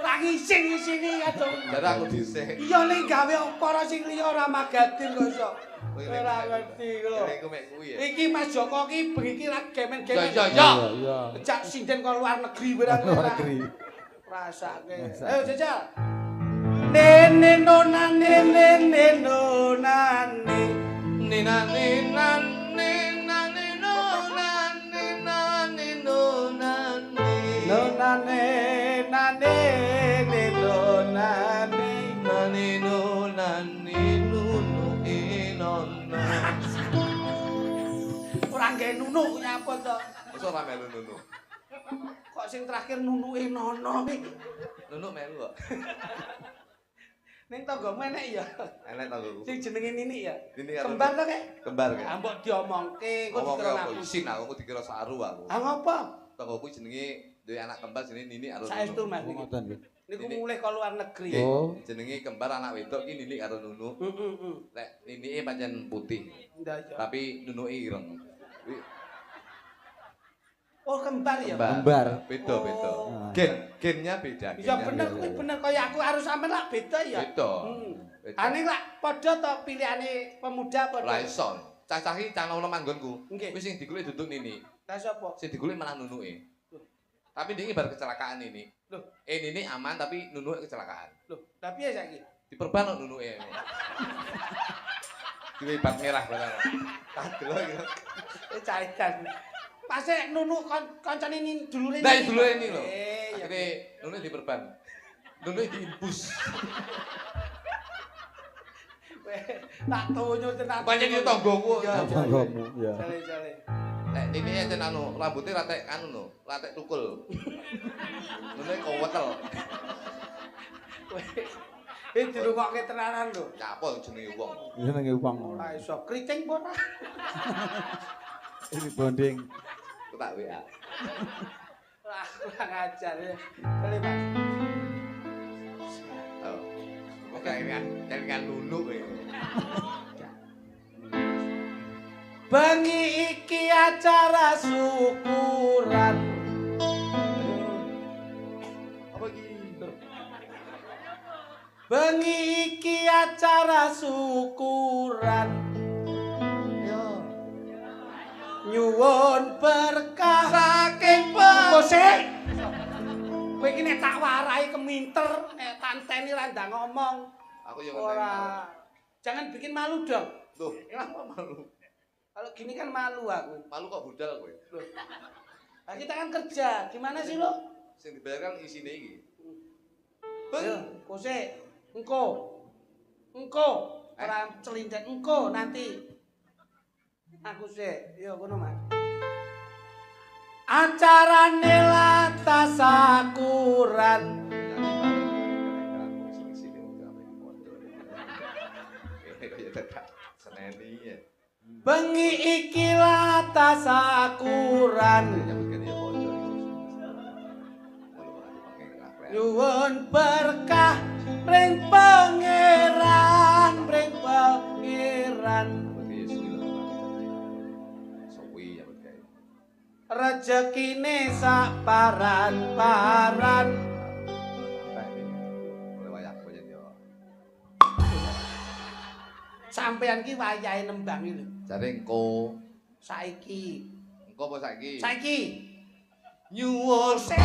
Ora ngising-ngisingi kadung. Darah aku dhisik. Iya ning gawe para sing liya ora magadir kok iso. Ora ngerti lho. Iku mek kuwi ya. Iki Mas Joko ki bengi iki lagi gemen-gemen. Ya. Iya. Cak sinden kok luar negeri barang. Luar negeri. Rasake. Ayo jajal. Nene nonane nene nonane. Ninane nane nane nonane nane nonane. Nonane nane nonane. Nane nonane nunu inona. Ora nggae nunuk nyapa to. Masa ora melu nunu. Kok sing terakhir nunuke nono iki. Nunu melu kok. Ning tanggamu enek ya. Enek tanggoku. Sing jenenge Nini ya. Nini karo Kembar to kek? Kembar kek. Ah mbok diomongke, kok Ngomong dikira aku aku. isin aku dikira saru aku. Ah ngopo? Tanggoku jenenge duwe anak kembar jenenge Nini karo Saestu Nunu. Mas niki. Ngoten nggih. Niku mulih ke luar negeri. Nggih, Oh. jenenge kembar anak wedok iki Nini karo Nunu. Lek Nini pancen putih, Ndak ya. tapi Nunuke ireng. Kuwi Oh kembar ya. Kembar. Beda. Oh. Gennya beda. Iya gennya bener beda. kuwi bener kaya aku harus sampean lak beda ya. Beda. Beda. Ane lak padha to pilihane pemuda Ora padha. iso. Cacah iki cah nom manggonku. Nggih. Kuwi sing digolek duduk Nini. Ta sapa? Sing digolek malah Nunuke. Tapi dia bar kecelakaan ini. Loh, Nini aman tapi Nunuke kecelakaan. lho, tapi ya saiki. Diperban kok Nunuke. Diwe bak merah barang. Tak delok iki. Caitan. Pas nunu kancane ning dulure Nah, dulure ini lho. Ya. Akhire Nunuke diperban. Nunuke diimpus. Tak tonyo tenan. Pancen iki tanggoku. Ya, Tanggamu, ya. Jale. Nek Nini aja anu, rambutnya ratek anu lho, ratek tukul. Nunuke kowetel. Wis dirungokke tenanan lho. Capol jenenge wong. Jenenge wong. Ora iso kriting apa ora? Ini bonding. Ku tak WA. Wah, kurang ajar ya. Kali Mas. Oh. Oke, kan Nunu kowe. Bengi iki acara syukuran. Apa iki? Bengi iki acara syukuran. Yo. Nyuwun berkah saking Kosek. Kowe iki nek tak warai keminter, nek tanteni ra ndang ngomong. Aku yo Ora. Jangan bikin malu dong. Tuh, kenapa malu? Kalau gini kan malu aku. Malu kok budal kowe. Loh. Nah, kita kan kerja. Gimana sih lo? Sing dibayar kan isine iki. Ayo, Kose, engko. Ora celindet engko nanti. Aku sih, yo ngono Mas. Acarane latasakuran. Bengi iki latasakuran. Nyuwun berkah ring pangeran. Rezekine sak paran-paran. Sampeyan ki wayahe nembang iki lho. Jare engko Saiki. apa saiki? Saiki. Nyuwun Sik.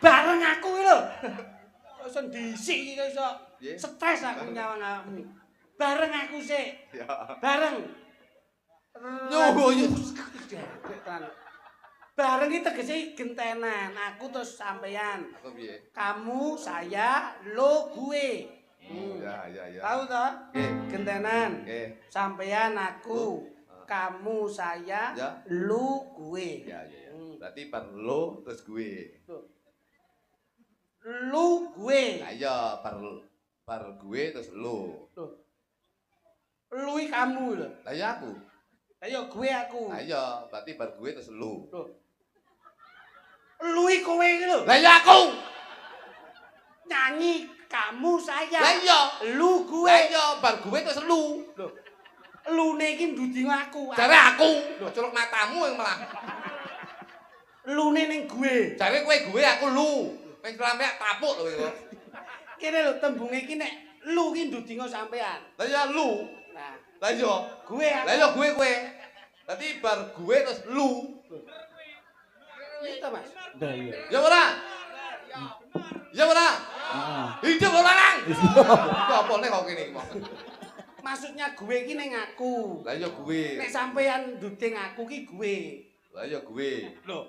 Bareng aku iki lho. Kok iso ndhisik iki kok iso. Nggih. Stres aku nyawang awakmu. Bareng aku sik. Ya. Bareng. Nyuwun. Bareng iki tegese gentenan. Aku terus sampean. Aku piye? Kamu, saya, lo, gue. Ya. Tahu toh? Nggih. Gentenan. Nggih. Sampean aku, kamu, saya, Ya. lu, gue. Ya. Berarti bar lo terus gue. Lu, gue. Lah iya bar gue terus lo. Lu iki kamu lho. Lah iya aku. Ayo gue aku. Lah iya berarti bar gue terus lo. Lu iki kowe iki lho. Lah iya aku. Nyanyi kamu, saya. Lah iya. Lu, gue. Lah iya bar gue terus lo. Lune iki nduding aku. Jare aku. Colok matamu yang malah. Lune ning gue. Jare kowe gue aku lu. Wis lampe tapuk lho kowe. Kene lho tembunge iki nek lu iki ndudinga sampean. Lah iya lu. Nah, Lah iya. gue aku. Lah iya gue kowe. Dadi bar gue terus lu. Itu Mas. Dah iya. Ya ora? Ya ora? Heeh. Hidup ora nang. Kok apa nek kok kene iki mau. Maksudnya gue iki ning aku. Lah iya gue. Nek sampean nduding aku ki gue. Lah iya gue. Lho.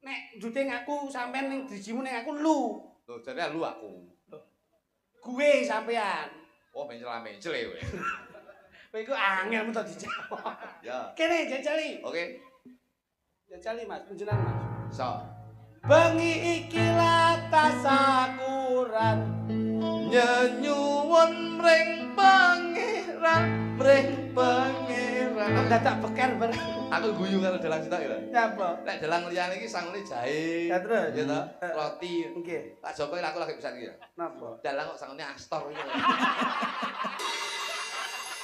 Nek nduding aku sampean ning drijimu ning aku lu. Loh jare lu aku. Gue sampean. Oh mencel-mencel ya kowe. Kowe iku angel mung dijawab. Ya. Kene jajali. Oke. Jajali Mas, punjenan Mas. So. Bengi iki latas sakuran. Nyenyuwun mring pangeran, mring pangeran. Kok dadak beker bareng. Aku guyu karo dalang sitok ya. Nyapa? Nek dalang liyane iki sangune jahe. Ya terus? Ya toh, roti. Nggih. Pak Joko aku lagi pisan iki ya. Napa? Dalang kok sangune Astor iki.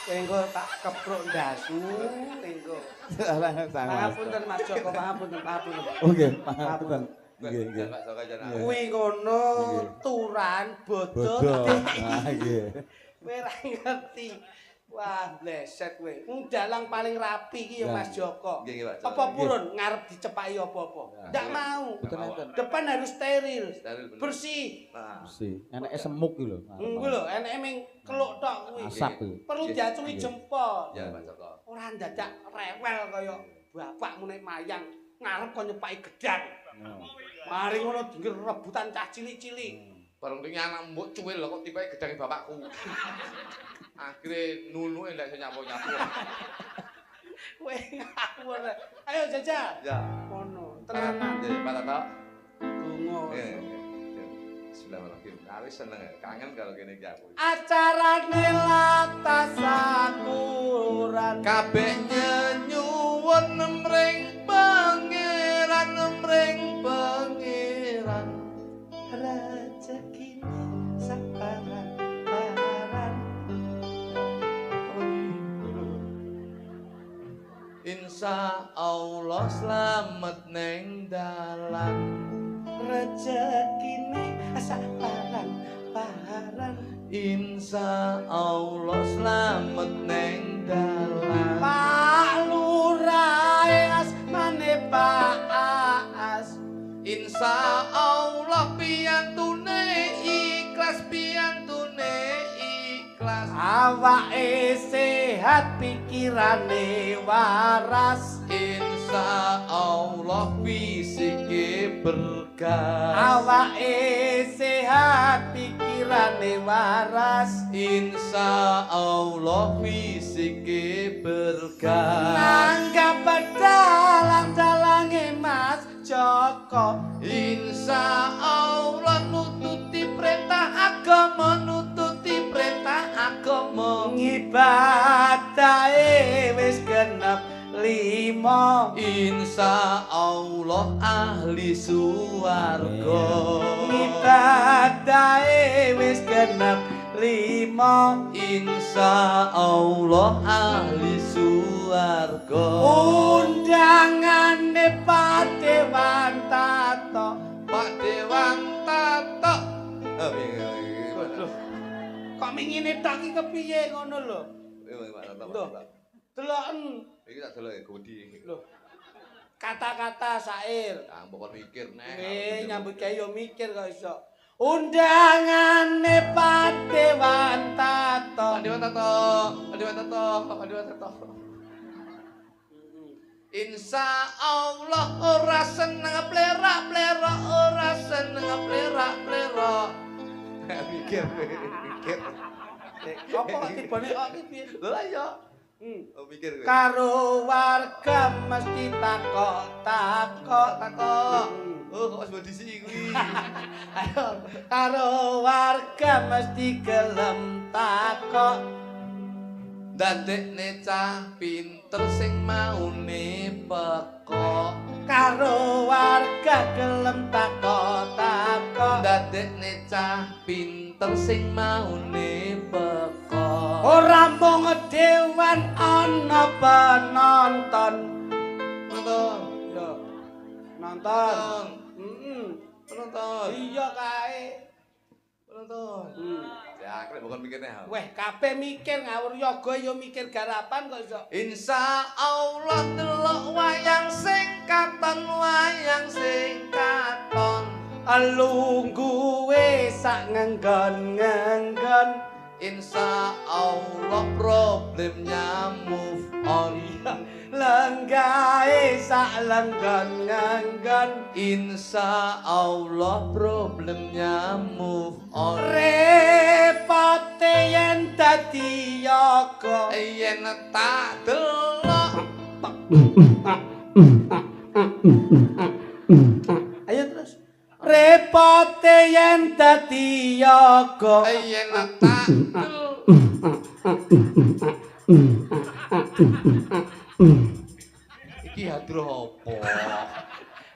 Engko tak kepruk ndasu, engko. Salah salah. Pangapunten Mas Joko, pangapunten. Oke, pangapunten. Nggih. Pak Joko jana. Kuwi ngono turan bodho. Bodoh. Ah nggih. Kowe ora ngerti. Wah, bleset kowe. Wong dalang paling rapi iki ya Mas Joko. Nggih, Pak Joko. Apa purun ngarep dicepaki apa-apa? Ndak mau. Depan harus steril. Steril bener. Bersih. Nah, Mesti. Enake semuk iki lho. Kuwi lho, eneke ming keluk tok kuwi. Asap iki. Perlu diacungi jempol. ya Pak Joko. Ora dadak rewel kaya bapakmu nek mayang ngarep kok nyepaki gedang. Mari ngono dinger rebutan cah cilik-cilik. Bareng wingi anak mbok cuwil lho kok tipe gedange bapakku. Akhire nunuke ndak iso nyapu-nyapu. Kowe ngawur. Ayo jajal. Ya. Ngono, tenanan. Nggih, Pak Tato. Donga. Bismillahirrahmanirrahim. Aku seneng kangen kalau kene iki aku. Acarane latas sakuran. Kabeh nyenyuwun mring pangeran, mring pangeran. Rezekine saparan-paran. Insya Allah selamat neng dalan. Rezekine saparan-paran. Insya Allah selamat neng dalan. Pak Lurah asmane Pak Aas. Insya Allah piyantune ikhlas, piyantune ikhlas. Awake sehat pikirane waras. Insya Allah fisike berkah. Awake sehat pikirane waras. Insya Allah fisike berkah. Nanggap dalang-dalange Mas Joko. Insya Allah nututi perintah agama, nututi perintah agama. Ngibadahe wis genep 5. Insya Allah ahli suwarga. Ngibadahe wis genep 5. Insya Allah ahli suwarga. Undangane Pak Dewantato. Pak Dewantato. Oh iya. Kok mingine tok iki kepiye ngono lho? Pak Tato. Loh, deloken. Iki tak delok Godi. Lho. kata-kata syair. Ah, mbok mikir nek. Nyambut gawe yo mikir kok iso. Undangane Padewan Tato. Padewan Tato. Insya Allah ora seneng plerak-plerak, ora seneng plerak-plerak. Mikir. Apa kok tibane kok iki piye? Lho lah ya. Oh mikir kowe. Karo warga mesti takok. Oh kok wis disi kuwi. Ayo, karo warga mesti gelem takok. Dadekne cah pinter sing maune pekok. Karo warga gelem takok. Dadekne cah pinter sing maune pekok. Ora mung dewan ana penonton. Nonton. Yo. Nonton. Penonton. Iya kae. Penonton. Ya, aku bukan mikirnya. Weh, kabeh mikir ngawur yoga yo mikir garapan kok iso. Insya Allah delok wayang sing katon. Lungguhe sak ngenggon. Insya Allah problemnya move on. Lenggahe sak ngenggon. Insya Allah problemnya move on. Repote yen dadi yoga. Yen tak delok. Ayo terus. Repote yen dadi yoga. Yen tak delok. Iki hadroh apa?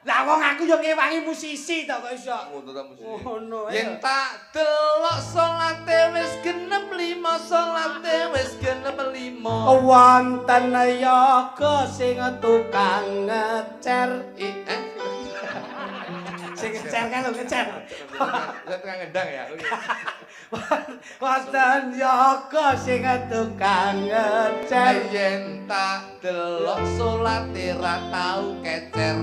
Lah wong aku yo ngewangi musisi to kok iso. Ngono ta mesti. Ngono Yen tak delok salate wis genep 5, salate wis genep 5. Wonten yoga sing tukang ngecer. Sing ngecer kan lho ngecer. Tukang ngendang ya. Wonten yoga sing tukang ngecer. Yen tak delok salate ra tau kecer.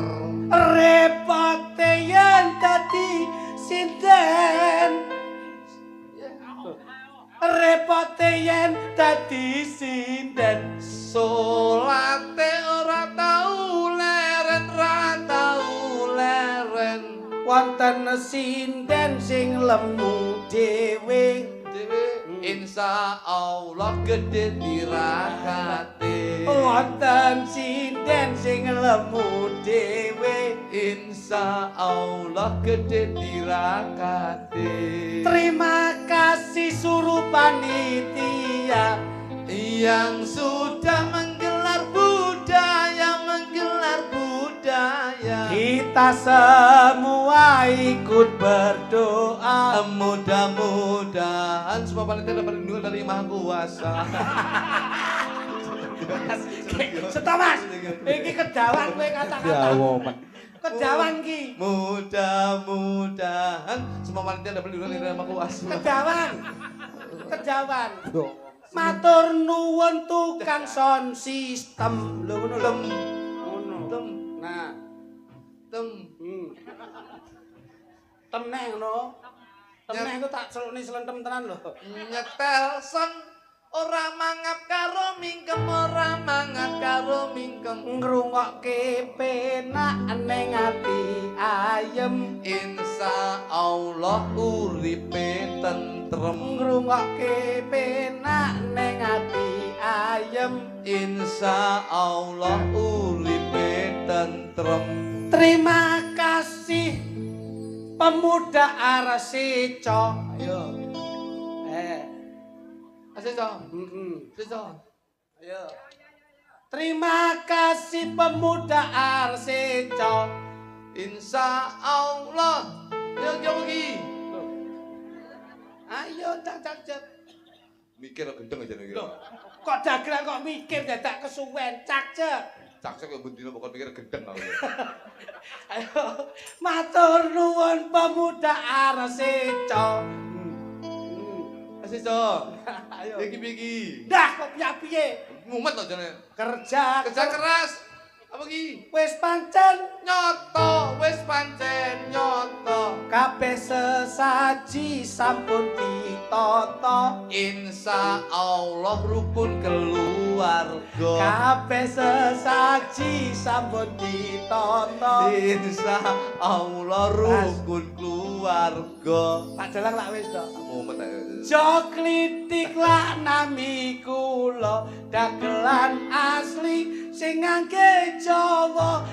Repote yen dadi sinden. Repote yen dadi sinden. Salate ora tau leren, ra tau leren. Wonten sinden sing lemu dhewe. Insya Allah gede tirakate. Wonten sinden sing lemu dhewe. Insya Allah gede tirakate. Terima kasih suruh panitia yang sudah menggelar budaya. Kita semua ikut berdoa. Mudah-mudahan semua panitia dapat lindungan dari Yang Maha Kuasa. Stop Mas. Iki kedawan kowe kata-kata. Kedawan ki. Mudah-mudahan semua panitia dapat lindungan dari Yang Maha Kuasa. Kedawan. Matur nuwun tukang sound system. Lho ngono lho. Ngono. Nah. Temneh ngono. Temneh ku tak celukne slentem tenan lho. Nyetel son ora mangap karo mingkem, ora mangat karo mingkem. Ngrungokke penak ning ati ayem. Insya Allah uripe tentrem. Ngrungokke penak ning ati ayem. Insya Allah uripe tentrem. Terima kasih pemuda Arseco. Ayo. Aseco. Aseco. Ayo. Terima kasih pemuda Arseco. Insya Allah. Yo lagi. Ayo tak cak. Mikir gendeng aja nih. Kok dagelan kok mikir dadak kesuwen cak. Cak yang bendina bukan mikir gendeng aku. Ayo, matur nuwun pemuda Arseco. Aseco. Ayo. Iki. Dah kok piye? Mumet loh jane. Kerja Kerja keras. Apa ki? wis pancen nyoto wis pancen nyoto kabeh sesaji sampun ditata insya Allah rukun keluarga kabeh sesaji sampun ditata insya Allah rukun keluarga tak dalang lak wis to mumet Jo klitik lak nami kula dagelan asli sing ngangge Jawa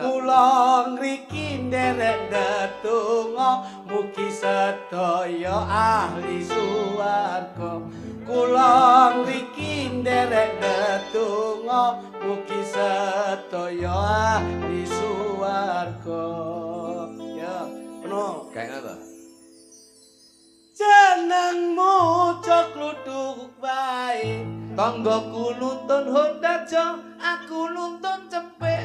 kula ngriki nderek ndedonga mugi sedaya ahli swarga kula ngriki nderek ndedonga mugi sedaya ahli swarga ya penuh kayak apa? jenengmu cok luduk bae Tanggaku nuntun Hondajo, aku nuntun cempe,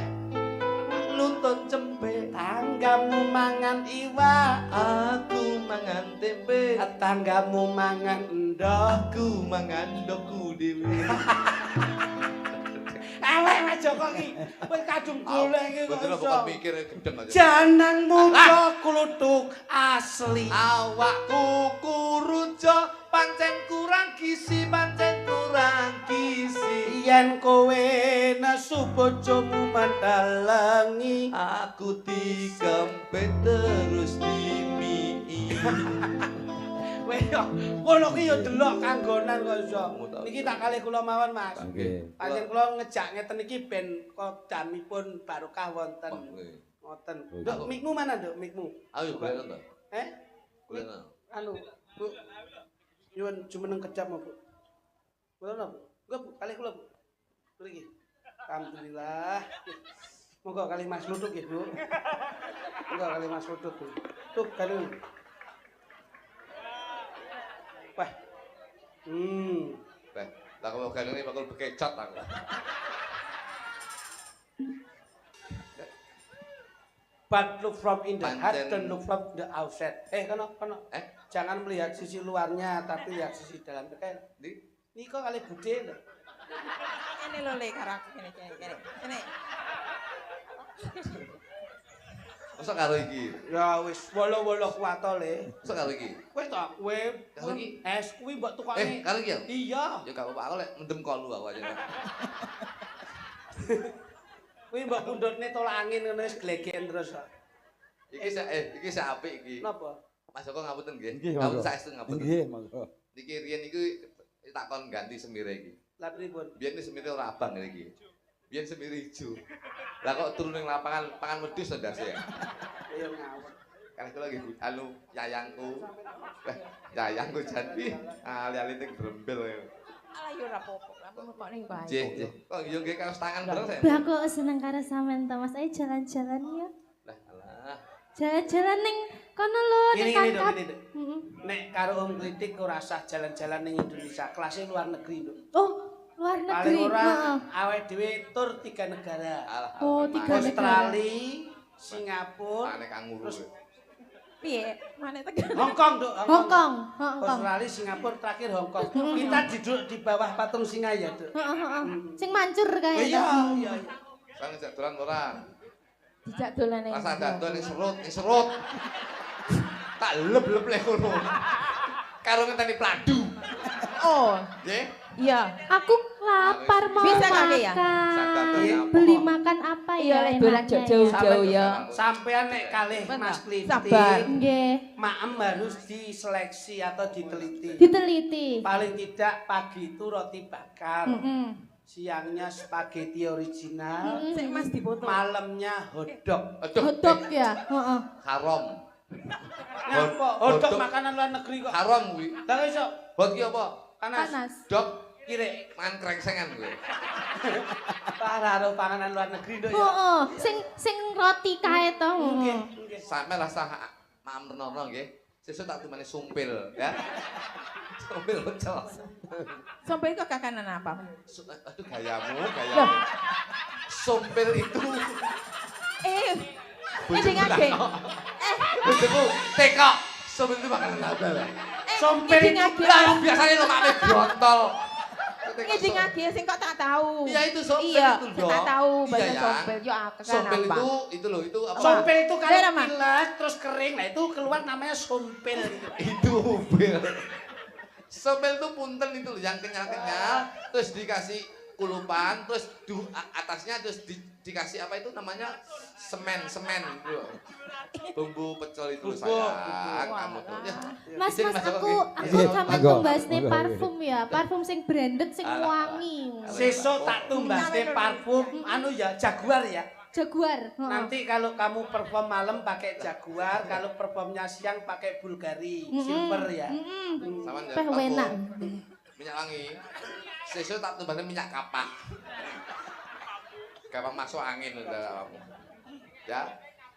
tanggamu mangan iwa aku mangan tempe, tanggamu mangan endok aku mangan doku dewe. elek Mas Joko ki wis kadung golek iki kok Betul iso bukan mikir gedeng aja. jenengmu cok luduk asli Awakku kurujo, pancen kurang gizi, yen kowe nesu bojomu mendalangi aku dikempet terus dimii. weh yo ngono ki yo delok kanggonan kok iso niki tak kalih kula mawon Mas Nggih. panjen kula ngejak ngeten iki ben kok damipun barokah wonten ngoten nduk mikmu mana nduk mikmu Ayo golek to. Golek. anu Bu nyuwun jumeneng kecap Bu kula napa enggak Bu kalih kula Bu mriki alhamdulillah monggo kalih Mas Luduk ya Bu monggo kalih Mas Luduk Bu tuh kalih wah Beh, lah kalau gandeng ini bakal bekecot aku. But look from in the heart, Pancen. don't look from the outside. Kono. Jangan melihat sisi luarnya, tapi lihat sisi dalam. Ini kok kali bude lho. Ini lho le karo aku kene. Masa karo iki? Ya wis wolo-wolo kuat to le. Masa karo iki? Wis to, kowe Karo iki? es kuwi mbok tukokne. Karo iki ya? Iya. Ya gak apa-apa aku lek mendem kolu aku aja. Kuwi mbok pundhutne tolak angin ngono wis glegen terus kok. Iki sak apik iki. Napa? Mas Joko ngapunten nggih. Nggih, Ngapunten monggo. saestu ngapunten. Nggih, monggo. Niki riyen iku tak kon ganti semire iki. Lah pripun? Biyen iki semire ora abang ngene iki. Biyen semire ijo. Lah kok turun ning lapangan pangan wedhus to ndase ya. Ya ngawur. Kan kula nggih anu yayangku. Yayangku janji ali-ali ning grembel. Ala yo ora apa-apa, aku kok ning bae. Nggih. Kok yo nggih kaos tangan bareng saya. Lah kok seneng karo sampean to Mas, ayo jalan-jalan ya. Lah alah. Jalan-jalan ning kono lho ning Ini Kakap. Dok. Nek karo Om Kritik ora usah jalan-jalan ning Indonesia, kelasnya luar negeri, Dok. Oh, luar negeri. Paling ora Heeh. awake dhewe tur 3 negara. Oh, 3 negara. Australia, Singapura, Ane kanguru. Terus- Piye? Mane tekan. Hong Kong, Dok. Hongkong. Australia, Singapura, terakhir Hong Kong. Kita duduk di bawah patung singa ya, Dok. Heeh. Sing mancur kae. Iya. Sang jak dolan ora? Dijak dolan ae. Rasa dadon ning serut. Tak leb-leb le ngono. Karo ngenteni pladu. Oh, Nggih. iya. Aku lapar mau Bisa makan. kali ya? Beli makan apa Iya, ya dolan enaknya jauh-jauh ya? ya. Sampean nek kalih Bener. Mas Kliti, Sabar. Nggih, maem harus diseleksi atau diteliti. diteliti. Paling tidak pagi itu roti bakar, Heeh. siangnya spaghetti original, Sik Mas dipoto. malamnya hotdog. Aduh. Hotdog ya? Heeh. Haram. Ngapa? Hotdog makanan luar negeri kok. Haram kuwi. Lah iso Hot ki apa? panas. Panas. Dok, Kire mangan krengsengan kuwi. parah karo panganan luar negeri Dok ya. Heeh. Sing roti kae to. Nggih, Heeh. nggih. Sampe rasa maam renono nggih. Sesuk tak tumane sumpil ya. Sumpil pecel. Sampai kok kakanan apa? Aduh gayamu. Sumpil itu Ngedengake. bojoku tekok. Sumpil itu makanan apa? Sompel itu ngedengake. Lah biasane lo makne brontol. Ngiding agi sing kok tak tahu. Iya itu sompel Iya, itu sing dong. tak tahu Iya bahasa ya. sompel yo akeh kan Sompel apa. itu loh, itu apa? Sompel itu Daerah, kalau Mas. pilas terus kering, nah itu keluar namanya sompel. Itu bel. Sompel itu punten itu loh, yang kenyal-kenyal, terus dikasih kulupan, terus atasnya terus dikasih apa itu namanya semen gitu loh. Bumbu pecel itu loh sayang, kamu tuh. Ya, Mas, izin Mas, masuk aku lagi. sampe Monggo, tumbas nih monggo, parfum ya. Parfum sing branded sing Alah. wangi. Sesuk tak tumbasne parfum anu ya Jaguar ya. Jaguar. heeh. Nanti kalau kamu perform malam pakai Jaguar, kalau performnya siang pakai Bulgari, silver ya. Sama ya, Peh wenak. minyak wangi. Sesuk tak tumbasnya minyak kapak. Kapak masuk angin udah kamu. Ya.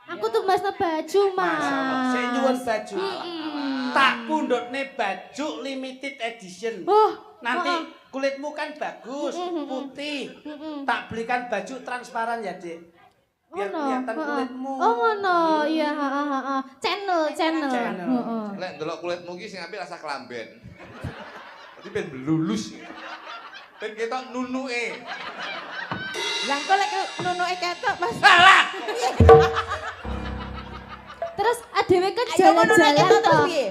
Aku tumbasnya baju, Mas. Saya nyuwun baju. Mm-mm. Tak pundutne baju limited edition. Oh, Nanti heeh. kulitmu kan bagus, putih. Tak belikan baju transparan ya, Dek. Biar Ngono, kelihatan heeh. kulitmu. Oh, ngono. Iya, heeh, heeh. Channel. Channel. Heeh. Lek ndelok kulitmu ki sing apik rasa kelamben. Dadi ben blulus. Ben ketok nunuke. Lah kok lek nunuke ketok Mas. Salah. Terus adewe kan Ayo, ngono nek jalan-jalan ketok terus toh. piye?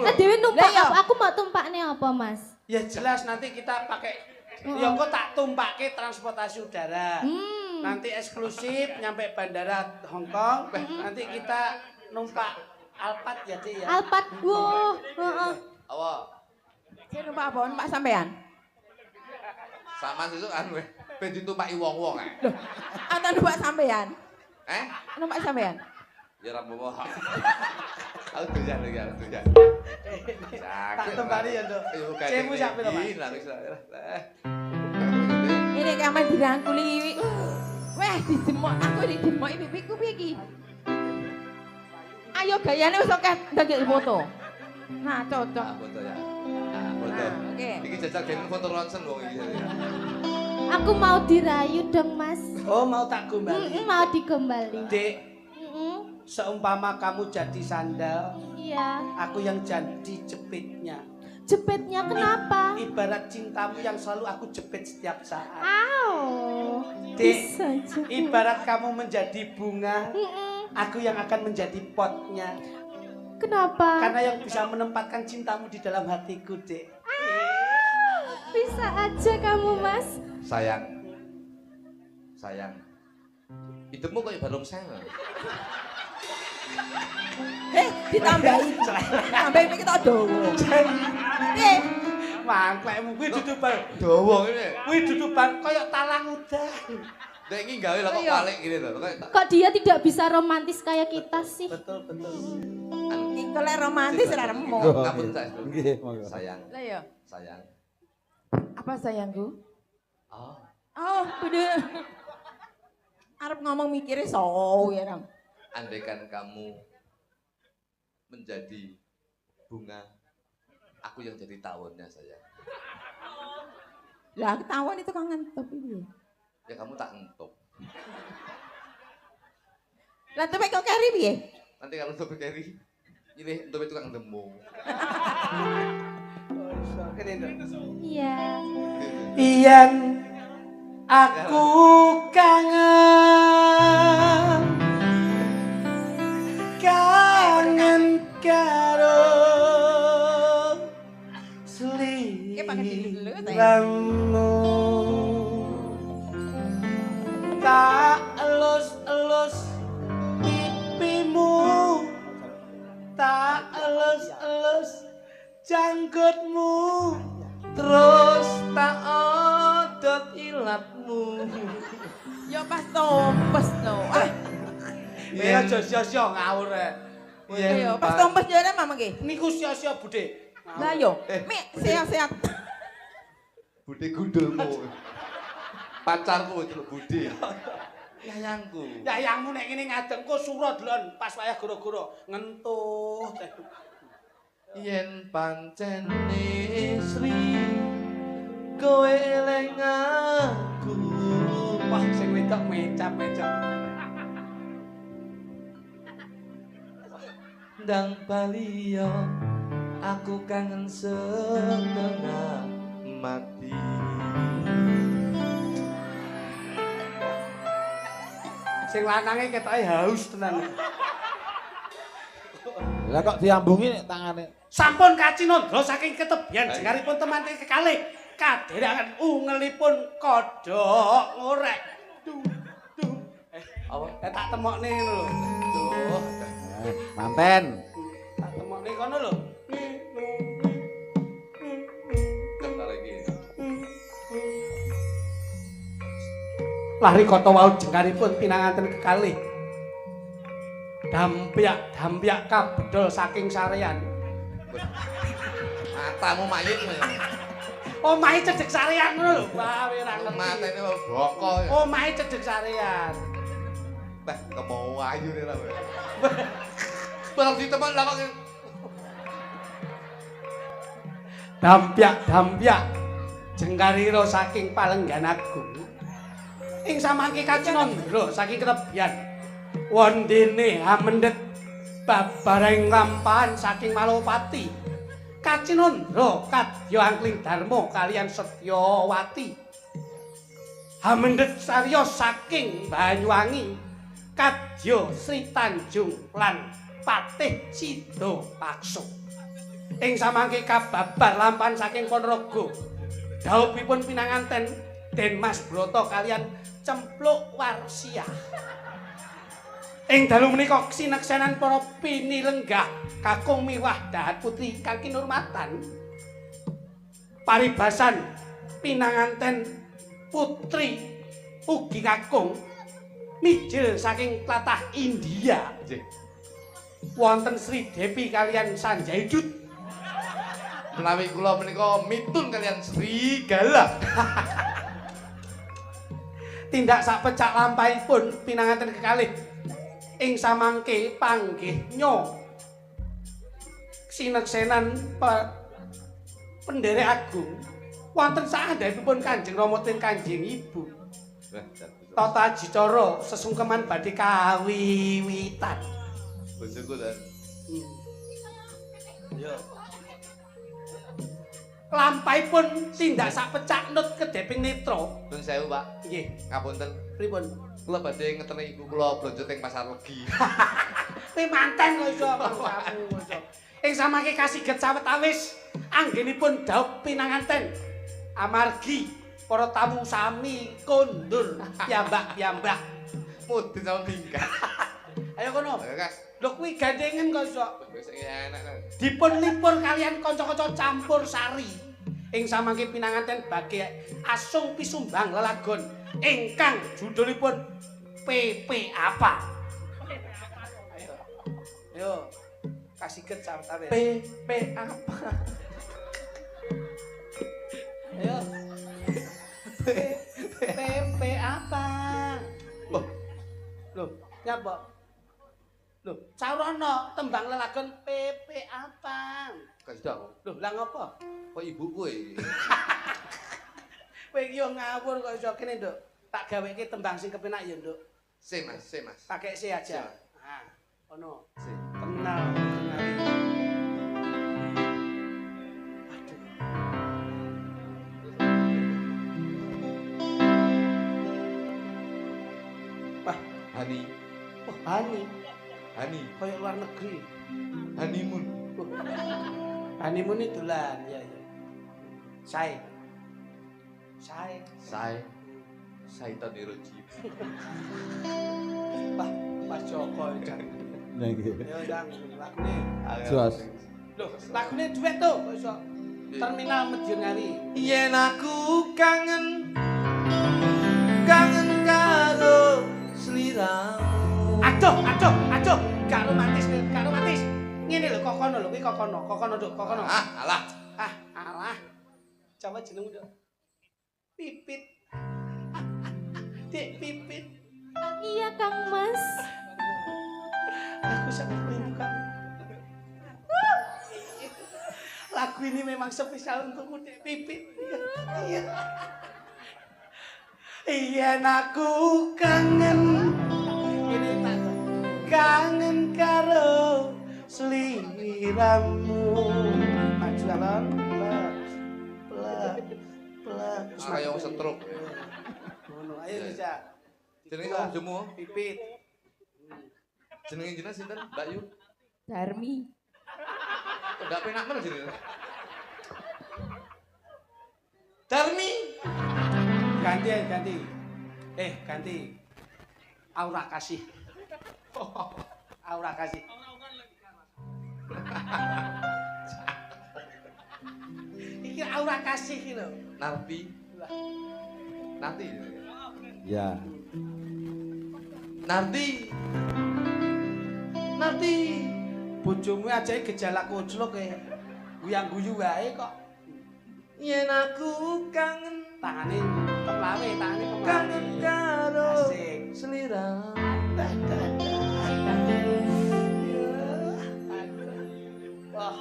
Adewe numpak Lah, iya. apa? Aku mau tumpakne apa, Mas? Ya jelas nanti kita pakai ya kok tak tumpake transportasi udara. Nanti eksklusif nyampe bandara Hongkong, nanti kita numpak Alphard ya, Dek ya. Alphard. Wow, heeh. Apa? Sing numpak apa? Numpak sampean. Sama sesuk anu ben ditumpaki wong-wong ae. Atau numpak sampean? Eh? Numpak sampean. Ya ra momo. Aku doyan iki, aku doyan. Tak tumpani ya, Dok. Cemu sak piro, Mas? Ini kamen dirangkuli. Weh, dijemok aku dijemok pipiku piye iki? Ayo gayane wis akeh ndek foto. Nah, cocok. Foto ya. Foto. Nah, oke. Iki jajal game foto ronsen wong iki. Aku mau dirayu dong, Mas. Oh, mau tak gombali. Mau digembali. Dek, Mm-mm. seumpama kamu jadi sandal, Iya. aku yang jadi jepitnya. Jepitnya kenapa? Ibarat cintamu yang selalu aku jepit setiap saat. Au. Dek, Bisa jepit. ibarat kamu menjadi bunga, Mm-mm. aku yang akan menjadi potnya. Kenapa? Karena yang bisa menempatkan cintamu di dalam hatiku, Dek. Bisa aja kamu, Mas. Sayang. Sayang. Hidupmu kayak barongsai. Ditambahi. Tambahi iki tok dawa. Eh, Mangklekmu kuwi dudu bal. Dawa ngene. Kuwi dudu bal kaya talang udan. Nek iki gawe lah kok Iya. balik gini to. Kok dia tidak bisa romantis kayak kita sih? Betul, betul. iki lek romantis ora remuk. Ngapun sak. Nggih, monggo. Sayang, Lah ya, sayang. apa sayangku? Oh, Oh, bener. Arep ngomong mikirnya so ya, Ram. andaikan kamu menjadi bunga, aku yang jadi tawonnya sayang. Lah ketahuan itu kangen tapi piye? Ya kamu tak entuk. Lah tapi kok kari piye? Nanti kalau untuk keri, ini untuk tukang demo. Iya. Iyan aku kangen karo Oke, pakai dulu, sayang. seliramu tak elus-elus pipimu tak elus-elus janggutmu terus tak odot ilatmu. Ya pas tompes no. Ah, Ya aja sia-sia ngawur rek. iya, pas tompes jare mama ki. Niku sia-sia Bude. Lah yo, mi sehat-sehat. Budi gundulmu. Pacarku itu Budi. Yayangku. Yayangmu nek ngene ngadeng kok sura delon pas wayah goro-goro ngentuh. Yen pancen istri kowe eling aku. Wah sing wedok mecap-mecap. Ndang bali yo aku kangen setengah mati. Sing lanange ketoke haus tenan. Lah kok diambungi nek tangane. Sampun kacinandra saking ketebian jengaripun temanten kekalih kadherekan ungelipun kodhok ngorek. Duh. Apa? Tak temokne lho. Duh. Manten. Tak temokne kono lho. Bentar lagi. Lari kota wau jengkaripun pinanganten kekalih. Dampyak kabedol saking sarean. Matamu mayit ya. Omahe cedhek sarean ngono lho. Wah, ora ngerti. Matene boko ya. Omahe cedhek sarean. Teh kemau ayu nih lah. Barang diteman lah kok. Dampyak jengkarira saking Palenggan Agung. Ing samangke kacinandra saking ketebian wondene hamendet babareng lampahan saking Malopati. Kacinandra kadya angkling darma kaliyan Setyawati. Hamendet sarya saking Banyuwangi kadya Sri Tanjung lan Patih Sidapaksa. Ing samangke kababar lampahan saking Ponorogo. Dhawuhipun pinanganten Den Mas Broto kaliyan Cempluk Warsiah. Ing dalu menika sineksenan para pinilenggah kakung miwah dahat putri kang kinurmatan. Paribasan pinanganten putri ugi kakung mijil saking tlatah India. Nggih. Wonten Sri Devi kaliyan Sanjay Dut. Menawi kula menika mitun kalian serigala. Tindak sak pecak lampahipun pinanganten kekalih ing samangke panggih nyo sineksenan penderek agung wonten saandhapipun Kanjeng Rama ten Kanjeng Ibu tata ajicara sesungkeman badhe kawiwitan. Bojoku ta. Yo. Lampahipun tindak sak pecak nut kedeping netra. Nun sewu, Pak. Nggih, Ngapunten. pripun? Kula badhe ngeteni ibu kula blonjo teng Pasar Legi. Kuwi manten kok iso bangsamu iso. Ing samangke kasiget sawetawis anggenipun dhawuh pinanganten amargi para tamu sami kondur piyambak-piyambak. Mudin sama tingkat. Ayo kono. Ayo, Kas. Lho kuwi gandengan kok iso. Wis enak. Dipun lipur kalian kanca-kanca campur sari. Ing samangke pinanganten bagi asung pisumbang lelagon ingkang judulipun PP apa? Ayo. Kasiget sawetawis. PP apa? Ayo. PP apa? Loh, nyapa? Loh, sarono tembang lelagon PP apa? Kasdang. Loh, lah ngopo? Kok ibu kuwi? Kowe iki yo ngawur kok iso kene, Nduk. Tak gaweke tembang sing kepenak ya, Nduk. Se, Mas. Pakai C aja. Siap. Nah, ono. Se. Kenal kenali. Aduh. Wah, Hani. oh Hani, Hani. koyo luar negeri. Honeymoon. Honeymoon itu dolan, ya ya. Saya. Saitan Roji. Wah, Mas Joko jan. Nah iki. Ya ndang lagune. Jos. Loh, lagune duet to, kok iso Terminal Madiun Ngari. Yen aku kangen karo sliramu. Aduh, gak romantis. Ngene lho, kokono lho, kuwi kokono, Nduk, kokono. Alah. Alah. Coba jenengmu, Nduk. Pipit. Dek Pipit. Iya Kang Mas. Aku sangat merindukan. Lagu ini memang spesial untukmu, Dek Pipit. Iya. Iya, aku kangen. Ini tak kangen karo sliramu. Maju alon, plek. Kayak wong stroke. Ngono, ayo bisa. Jenenge sapa bojomu? Pipit. Jenenge jenengan sinten, Mbak Yu? Darmi. Enggak penak men jenenge. Darmi. Ganti ya, ganti. Ganti. Aura kasih. Aura kasih. Iki aura kasih iki lho. Narti. Narti. Ya. Narti. Narti. Bojomu ajae gejala koclok e. Guyang-guyu wae kok. Yen aku kangen Tangane kemlawe, tangane kemlawe. kangen karo Asik. selira. Wah.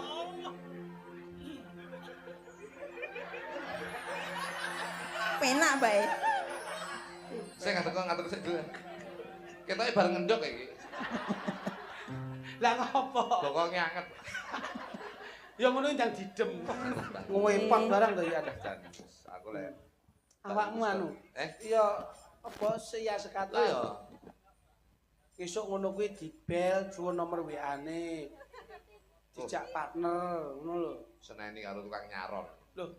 Penak bae. Saya ngatur sik dulu. Ketoke bareng ngendok iki. Lah ngopo? Bokonge anget. Ya ngono ndang didem. Ngwepot barang to ya. Dan aku lek Awakmu anu. Ya apa sia sekata. lho ya. Esuk ngono kuwi dibel suwun nomor WA-ne. Dijak partner, ngono lho. Seneni karo tukang nyaron. Loh.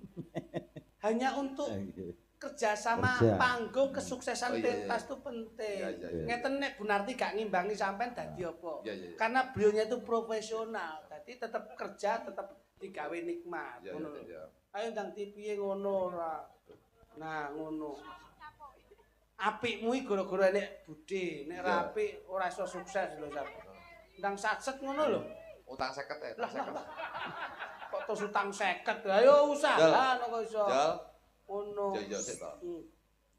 Hanya untuk kerjasama Kerja. panggung kesuksesan Oh, iya, pentas iya. itu penting. Iya, iya, iya. Ngeten nek Bu Narti gak ngimbangi sampean dadi apa? Iya, iya, iya. Karena beliaunya itu profesional. Jadi tetap kerja, tetap digawe nikmat. Iya, Ngono iya, lho. iya. Ayo ndang piye ngono ora. Nah, ngono. Apikmu iki gara-gara nek budhe, nek ra Iya. apik ora iso sukses lho, Sar. Ndang satset ngono lho. Utang 50 ya, Lah, utang lah, 50. lah. Kok terus utang 50. Ayo usaha kok iso. Jal, Ngono. jal sik to.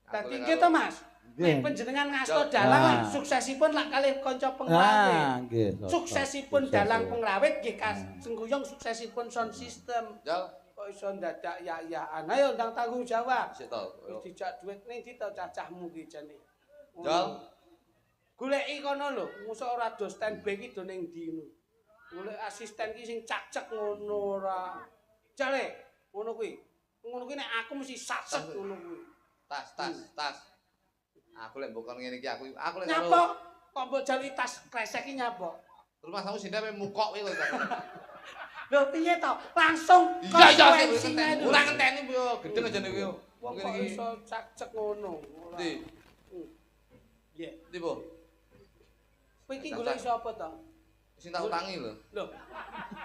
Dadi Aku iki to, Mas. Nggih. Nek panjenengan ngasto Jal. dalang lah, Nah. suksesipun lak kalih kanca pengrawit. Nah, nggih. Suksesipun Sukses, dalang ya. pengrawit nggih sengguyung suksesipun sound system. Jal, Kok iso dadak ya-yaan. Ayo ndang tanggung jawab. sik to. Wis dijak dhuwit ning di to cacahmu ki jane. Jal. Goleki kono lho, mosok ora do standby ki do ning ndi ngono. Golek asisten ki sing cacek ngono ora. Jale, ngono kuwi. Ngono kuwi nek aku mesti satset ngono kuwi. Tas. Aku lek mbok kon ngene iki aku lek Nyapa? Kok mbok jali tas kresek ki nyapa? Rumah kamu sini apa mukok kowe kok. Lho piye to? Langsung Iya konsekuensinya sik lho. ora ngenteni yo gedeng aja niku yo. Wong Ngene kok iki. iso cacek ngono. Ora. Ndi? Nggih. Ndi, Bu? Kowe iki golek sapa to? Sing tak utangi lho. Lho.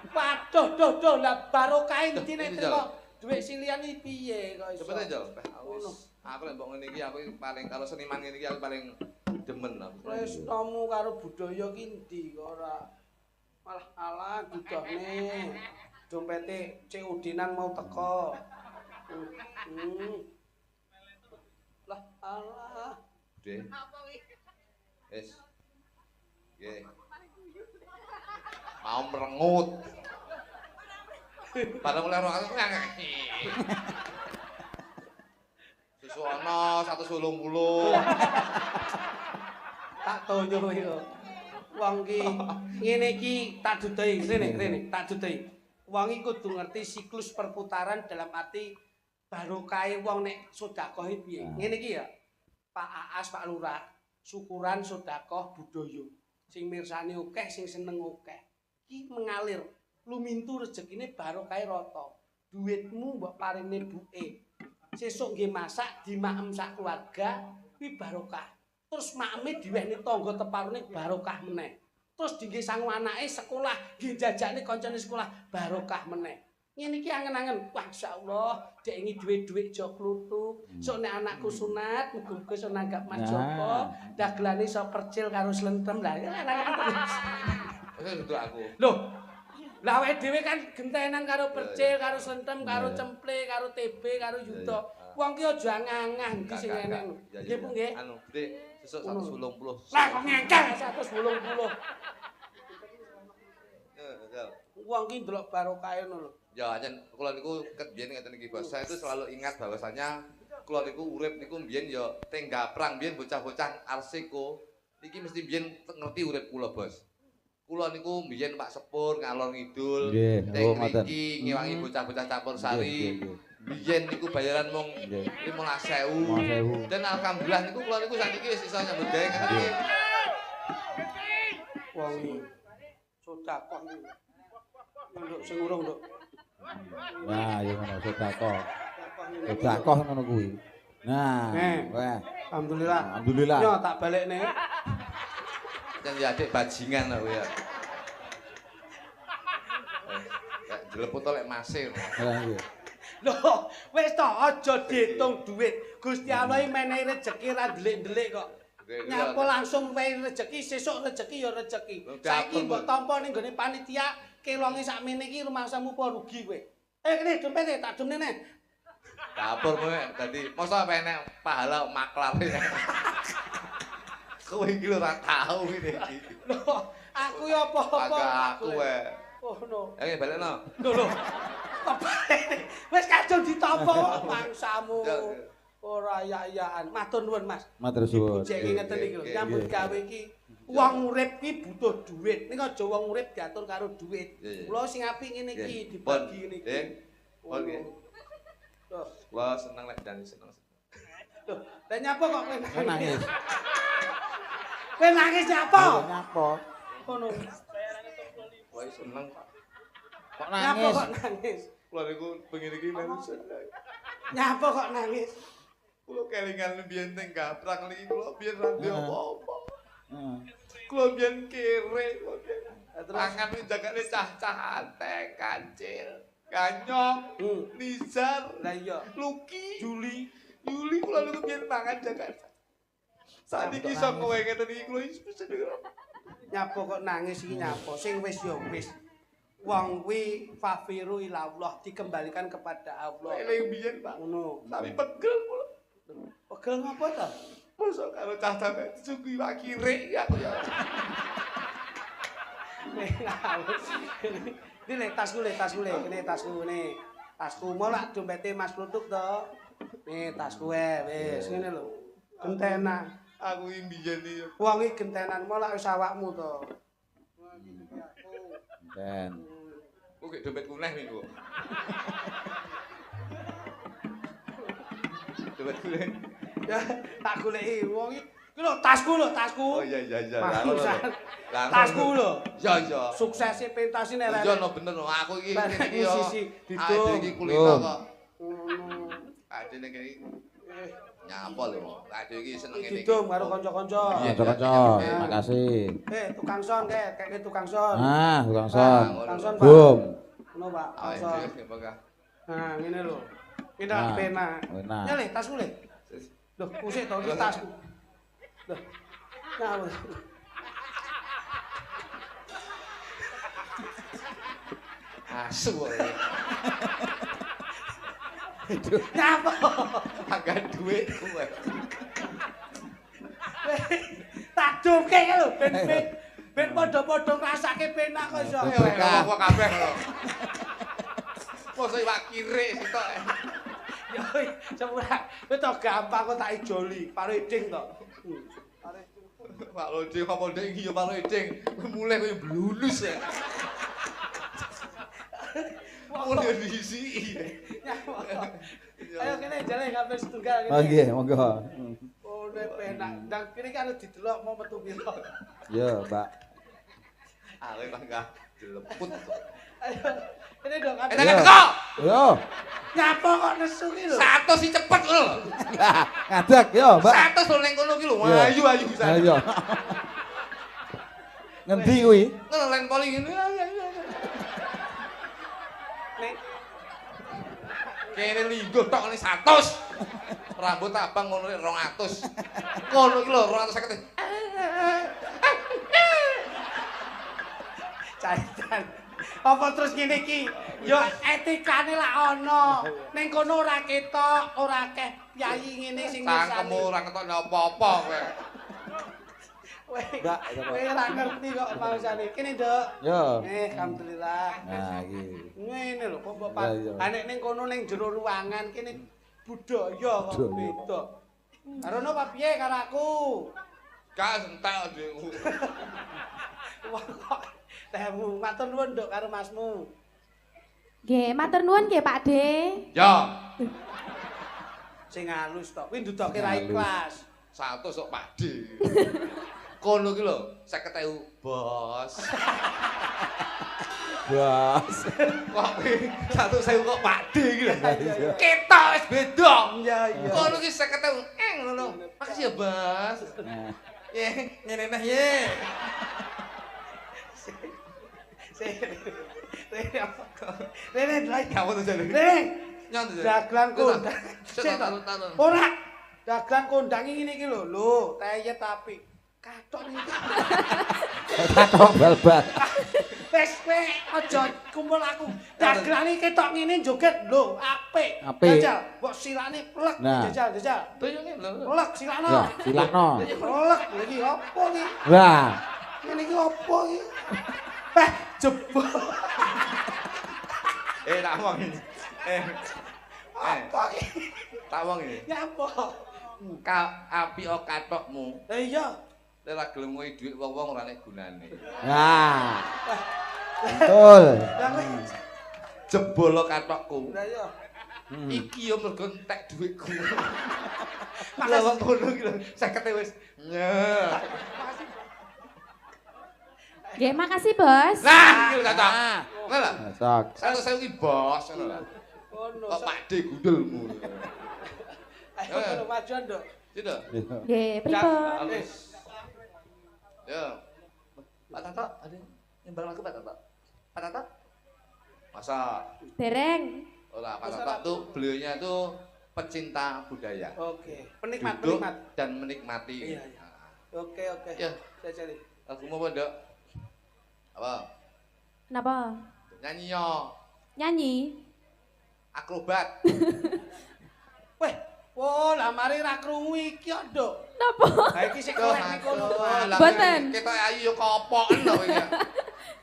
Waduh, doh, lah barokah endi nek Ini, terima Jal. dhuwit silian iki piye kok iso? Cepet aja. Ngono. Aku lek mbok ngene iki aku paling karo seniman ngene iki aku paling demen aku. Tresnamu karo budaya ki ndi kok ora malah alah dudohne. Dompete COD-nan mau teko. Lah alah. Deh. Wis. Nggih. Mau merengut. Padahal mulai roh aku ngangek. Susu ana 180. Tak tonyo yo. Wong ki ngene iki tak dudohi rene, tak dudohi. Wong iki kudu ngerti siklus perputaran dalam arti barokahe wong nek sedekah piye. Ngene iki ya. Pak Aas, Pak Lurah, syukuran sedekah budaya. Sing mirsani akeh, sing seneng akeh. Iki mengalir, lumintu rezekine barokahe rata. Duitmu mbok parine buke. Sesuk nggih masak dimaem sak keluarga, kuwi barokah. Terus makme diwehni tangga teparune barokah meneh. Terus dingge sang anake sekolah, nggih jajakne kancane sekolah barokah meneh. Ngene iki angen-angen, wah insyaallah dek ngi dhuwit-dhuwit jok kluthuk. Sok nek anakku sunat, muga-muga iso nanggap Mas Joko, dagelane iso percil karo slentem lah. Wis duduk aku. Loh, lah awake dhewe kan gentenan karo percil, karo slentem, karo cemple, karo TB, karo yuto. Wong ki aja ngangah iki sing enek. Nggih, Bu nggih. Anu, Dik, sesuk 180. Lah kok ngengkel 180. Ya. Wong ki ndelok barokahe ngono lho. Ya, ajen kula niku ket biyen ngeten iki, Bos. Saya itu selalu ingat bahwasanya kula niku urip niku biyen ya tenggaprang biyen bocah-bocah arsiko. Iki mesti biyen ngerti urip kula, Bos. Kula niku mbiyen Pak Sepur ngalor ngidul. Nggih, Teng oh ngoten. mriki ngewangi bocah-bocah campur sari. Nggih, nggih. Biyen niku bayaran mung Nggih. 15.000. 15.000. Dan alhamdulillah niku kula niku sakniki wis iso nyambut gawe ngene iki. Wong sedekah iki. Nduk sing urung, Nduk. Nah, ya ngono sedekah. Sedekah ngono kuwi. Nah, wah, Alhamdulillah. alhamdulillah. Yo tak balekne. Jan ya adik bajingan aku ya. Dileput lek masir. Lah nggih. Loh, wis to aja diitung duit. Gusti Allah iki menehi rejeki ra delik-delik kok. Nyapa langsung wae rejeki, sesuk rejeki ya rejeki. Saiki mbok tampa ning gone panitia kelonge sakmene iki rumangsamu apa rugi kowe. Kene dompete tak dumne neh. Dapur kowe dadi mosok enek pahala maklar. Kowe iki lho ora tau ngene iki. Loh, aku ya apa-apa. Agak aku wae. Oh no. Ya balekno. Lho. Wis kadung ditampa mangsamu. Ora ya-yaan. Matur nuwun, Mas. Matur suwun. Jek ngeten iki lho, nyambut gawe iki wong urip ki butuh duit. Ning aja wong urip diatur karo duit. Kula sing apik ngene iki dibagi ngene iki. Pun nggih. Loh, Kula seneng lek dan seneng. loh, lah nyapa kok kowe Kowe nangis. Kowe nangis nyapa? Nyapa? Ngono. Kowe seneng Pak. Kok Nyapa nangis? kok nangis? Kula niku pengen iki melu seneng. Nyapa kok nangis? Kula kelingan biyen teng gaprak niki kula biyen ra duwe apa-apa. Heeh. Kula biyen kere, kula biyen. Tangan iki jagane cah-cah anteng, kancil, ganyong, nizar, Lah iya, luki, Yuli kula niku biyen mangan jagan. Saniki iso kowe ngeten iki kula wis seneng. nyapa kok nangis iki nyapa? Sing wis ya wis. Wong kuwi fafiru ilallah dikembalikan kepada Allah. Eling biyen Pak. Ngono. Tapi pegel kula. Pegel ngapa to? Mosok karo cah-cah disuguhi wakire aku ya. Ini tasku le, ini tasku ini. Tasku mau lah dompete Mas Plutuk to. Nih tasku wis ngene lho. Gentenan. Aku iki biyen iki Wong iki gentenan mau lah wis awakmu to. Ben. kok dompet kuneh niku. Dompet kuneh. Ya tak goleki wong iki. Iki lho tasku lho, tasku. Oh iya. Bagusan. Tasku lho. Iya. Suksese pentas ini Iya no bener no. Aku iki ngene iki yo. Musisi Ade didung. iki kulino kok. Ngono. Ade nek iki nyapa lho. Ade iki seneng ngene iki. Didung karo kanca-kanca. Kanca-kanca, makasih. Tukang son kayak tukang son. Ah, tukang son. Tukang son, Pak. Bum. Ngono, Pak. Ah, Tukang son. iya, Pak. Nah, ngene lho. Ini Nah, pena. enak. Ya le, tasku le. Loh, kusik to iki tasku. Loh. Nah, Asu kok. nyapa? Agak duit kowe. Tak dumke lho ben padha-padha ngrasake penak kok iso. Kok kabeh lho. Mosok iwak kire sitok. Ya sepura. Wis to gampang kok tak ijoli, paro eding to. Pak Loding apa ndek iki ya Pak Loding. Mulai koyo blulus ya. Mulai diisi. Ayo kene jale kabeh setunggal kene. Oh nggih, monggo. Oh, nek penak. Ndang kene kan didelok mau metu piro. Yo, Mbak. Ale bangga dileput. Ayo. Kene dong kabeh. Enak kok. Yo. Nyapa kok nesu ki lho. 100 sing cepet lho. Ngadeg yo, Mbak. 100 lho ning kono ki lho. Ayu bisa. Ayo. Ngendi kuwi? Ngono len poli ngene. Nek Kene lingguh tok ngene 100. Rambut abang ngono 200. Ngono iki lho 250. caitan. Apa terus ngene iki? Ya etikane lak ana. Ning kono ora ketok, ora akeh piyayi ngene sing Cangkemmu ora ketok apa-apa kowe. Mbak, kowe ora ngerti kok maksane. Kene, Nduk. Yo. Alhamdulillah. Nah, iki. Ngene lho kok mbok Ya, ya. nek ning kono ning jero ruangan kene budaya kok Budaya. beda. Karono apa piye karo aku? Gak entek ndekku. Wah kok Temu, matur nuwun Nduk karo Masmu. Nggih, matur nuwun nggih Pakde. Ya, Sing halus tok, kuwi ndudokke ra Halus. ikhlas. 100 kok Pakde. Kono ki lho, 50.000 bos. Bos. Kok kuwi 100.000 kok Pakde iki lho. Iya. Ketok wis beda. Iya, iya. Kono ki 50.000 ngono. Makasih ya, Bos. Nah, Ye, ngene nah ye. Rene lagi. Kamu tuh jadi. Rene, Nyontek. dagelan kondang. Tahu. Ora. Dagelan kondang ngene iki lho. Lho, teyet tapi kathok iki. katok bal-bal. Wes kowe aja kumpul aku. Dagelan iki ketok ngene joget lho, apik. Apik. Jajal, mbok silane plek. Nah. Jajal. Tuyungnya lho. Plek silano. Ya, silakno. Plek iki opo iki? Wah. Ngene iki opo iki? Jebol. Tak wong ini. Apa iki? Tak wong ini. Ya apa? Api o katokmu. Lah iya. Lek ra gelem ngoyi dhuwit wong-wong ora nek gunane. Nah. Betul. Lah kowe Jebol katokku. lah iya. Iki yo mergo entek dhuwitku. Makasih. Lah wong ngono iki lho, 50 wis. Nggih, makasih Bos. Nah, iki lho katok. Ngono lho. Sok. 100.000 ki bos ngono lho. Ngono. Kok Pakde gundelmu. Ayo kono majuan, Nduk. Gitu. Nggih, pripun? Wis. Ya. Pak Tato, ada nyembang lagu Pak Tato. Pak Tato? Masa? Dereng. Ora, Pak Tato tuh beliaunya tuh pecinta budaya. Oke. Penikmat, Duduk penikmat. dan menikmati. Iya, iya. Oke. Ya. Saya cari. Lagu mau Dok? Apa? Napa? Nyanyi yo. Nyanyi. Akrobat. Weh, wah, lah mari ra krungu iki yo, Nduk. Napa? Ha iki sik korek iki kono. Mboten. Kita ayu yo kopoken lho iki.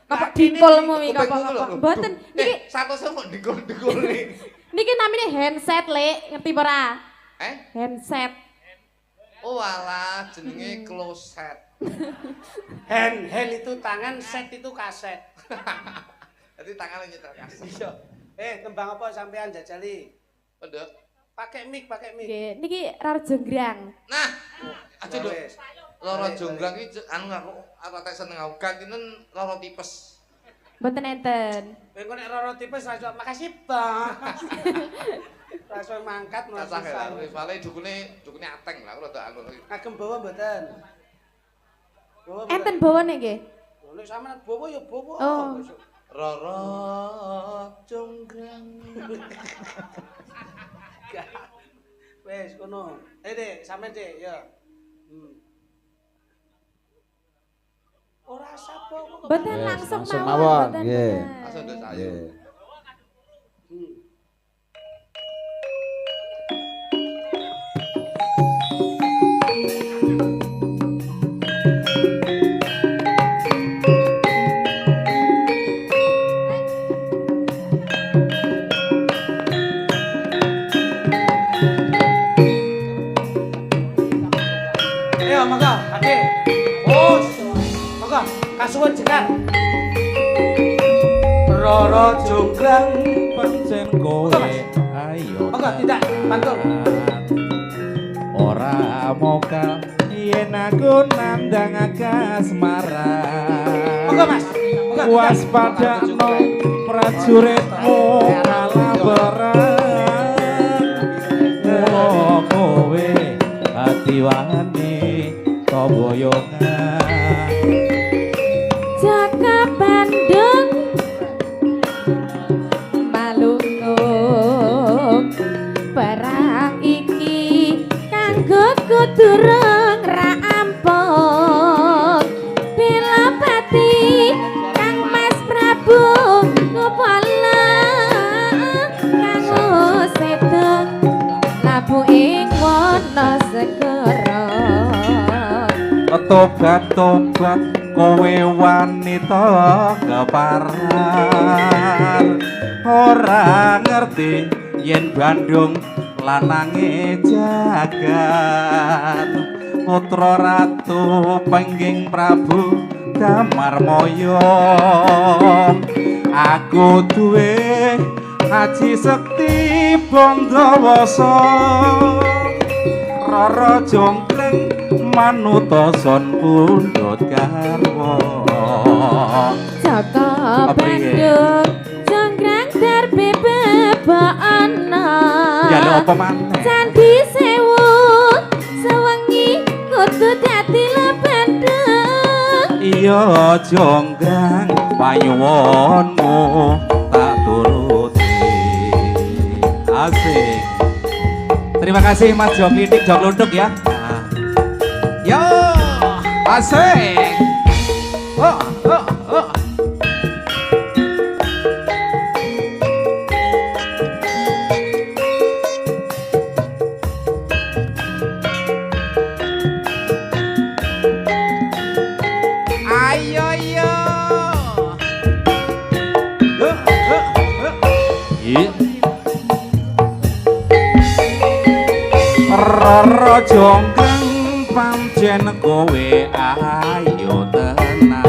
Kapa dingkulmu iki kapa-kapa. Mboten. Niki Satu mau dikul-dikul nih. niki namine handset, Lek. Ngerti apa ora? Handset. Oh alah, jenenge kloset. Hand itu tangan, set itu kaset. Jadi tangannya nyetel kaset. Iya. Tembang apa sampean jajali? Pedok. Pakai mic. Nggih, niki Raro Jonggrang. Nah, aja Dok. Wes. Loro jonggrang iki anu aku tak seneng aku gantinen loro tipes. Mboten enten. Kowe nek roro tipes ra iso makasih, Bang. Ra iso mangkat Cacah ya, mlaku. soalnya dukune ateng lah, aku rada anu. Kagem bawa mboten? Bawa mboten? Enten bawane nggih. Nek sampean bawa ya bawa. Oh. Roro jonggrang. Wes kono. Dek, sampean Dek, ya. Ora sapa kok. Mboten Yes, langsung langsung mawon. mawon, Mboten. nggih. mboten. Langsung Dok sayu. Nggih. Ayo, mangga, Adik. Bos. Mangga, kasuwun jekar. Roro jonggrang pancen kowe ayo Mangga, tidak, bantul. ora mokal yen aku nandang kasmaran Mangga, Mas. Mangga, tidak. waspadakno prajuritmu kalah berat mula kowe ati wani toboyongan Jaka Bandung Malungkung perang iki kanggo durung ra ampun bela pati Kang Mas Prabu ngopala kanggo sedeng labu ing wana segara tobat-tobat kowe wanita keparar ora ngerti yen Bandung lanange jagat putra ratu pengging Prabu damar moyo aku duwe Haji Sekti Bondowasa Rara Jonggrang manutoson pundhut garwa Jaka Bandung Jonggrang darbe bebaana ya lho apa maneh Candi Sewu sewengi kudu dadi lebendeng iya Jonggrang panyuwunmu tak turuti asik terima kasih Mas Jok Lidik Jok Lunduk ya yo asik oh. Rara Jonggrang pancen kowe ayu tenan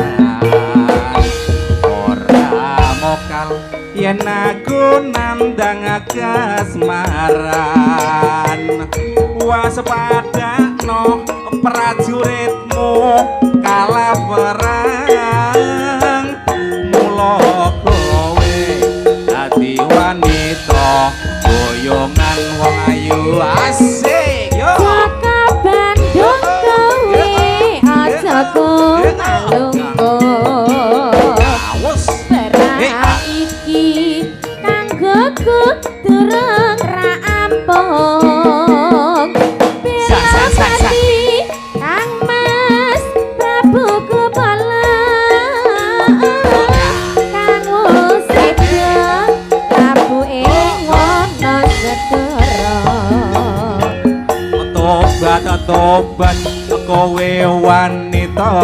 ora mokal yen aku nandang kasmaran waspadakno prajuritmu kalah perang mula kowe dadi wanita boyongan wong ayu asik yo Jaka Bandung kowe aja kulung-kulung Perang iki kanggoku durung rampung Bila mati Kang Mas Prabu Kupala Kang Usida Prabu ing wana Segara tobat kowe wanita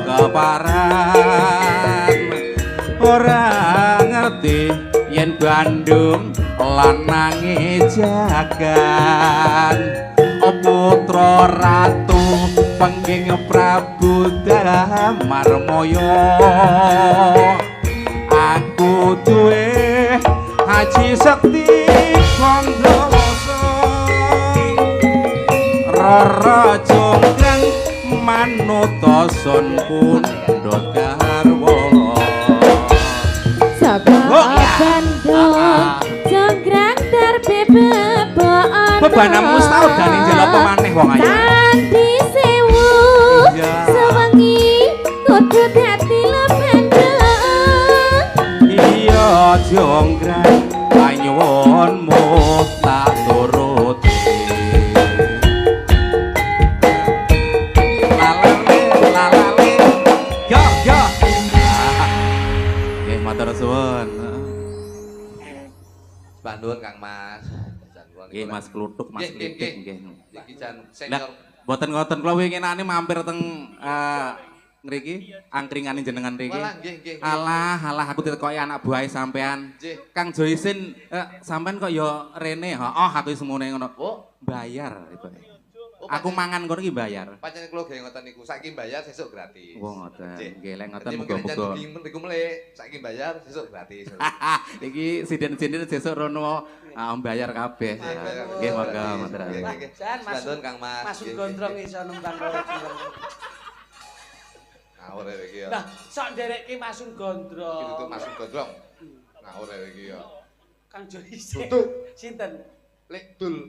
keparan ora ngerti yen Bandung lanange jagan putra ratu pengging Prabu Damarmaya aku duwe Haji Sekti Bondowasa Rara Jonggrang manutoson pundhut garwa Jaka Bandung Jonggrang darbe bebaana bebanmu setahun dani njelo apa maneh wong ayu Candi Sewu sewengi kudu dadi lebendeng iya Jonggrang panyuwunmu tak turuti matur suwun. Bandung Kang Mas. Nggih Mas Kluthuk, Mas Lidik nggih. Iki jan senior. Mboten ngoten kula winginane mampir teng ngriki angkringane jenengan mriki. Walah nggih nggih. Alah aku ditekoki anak buahe sampean. Kang Joisin sampean kok ya rene. Heeh aku semune ngono. Oh, bayar itu. Aku mangan kono iki bayar. Pancen kula gawe ngoten niku. Saiki bayar sesuk gratis. Wah ngoten. Nggih lek ngoten muga-muga. Niku mleh saiki bayar sesuk gratis. Iki siden-siden sesuk rono bayar kabeh. Nggih monggo matur. Jan Mas Kang Mas. Mas Gondrong iso numpang karo. Ngawur iki ya. Lah, sok nderekke Mas Gondrong. Iki tutuk Mas Gondrong. Ngawur iki ya. Kang Joisin. Sinten? Lek dul.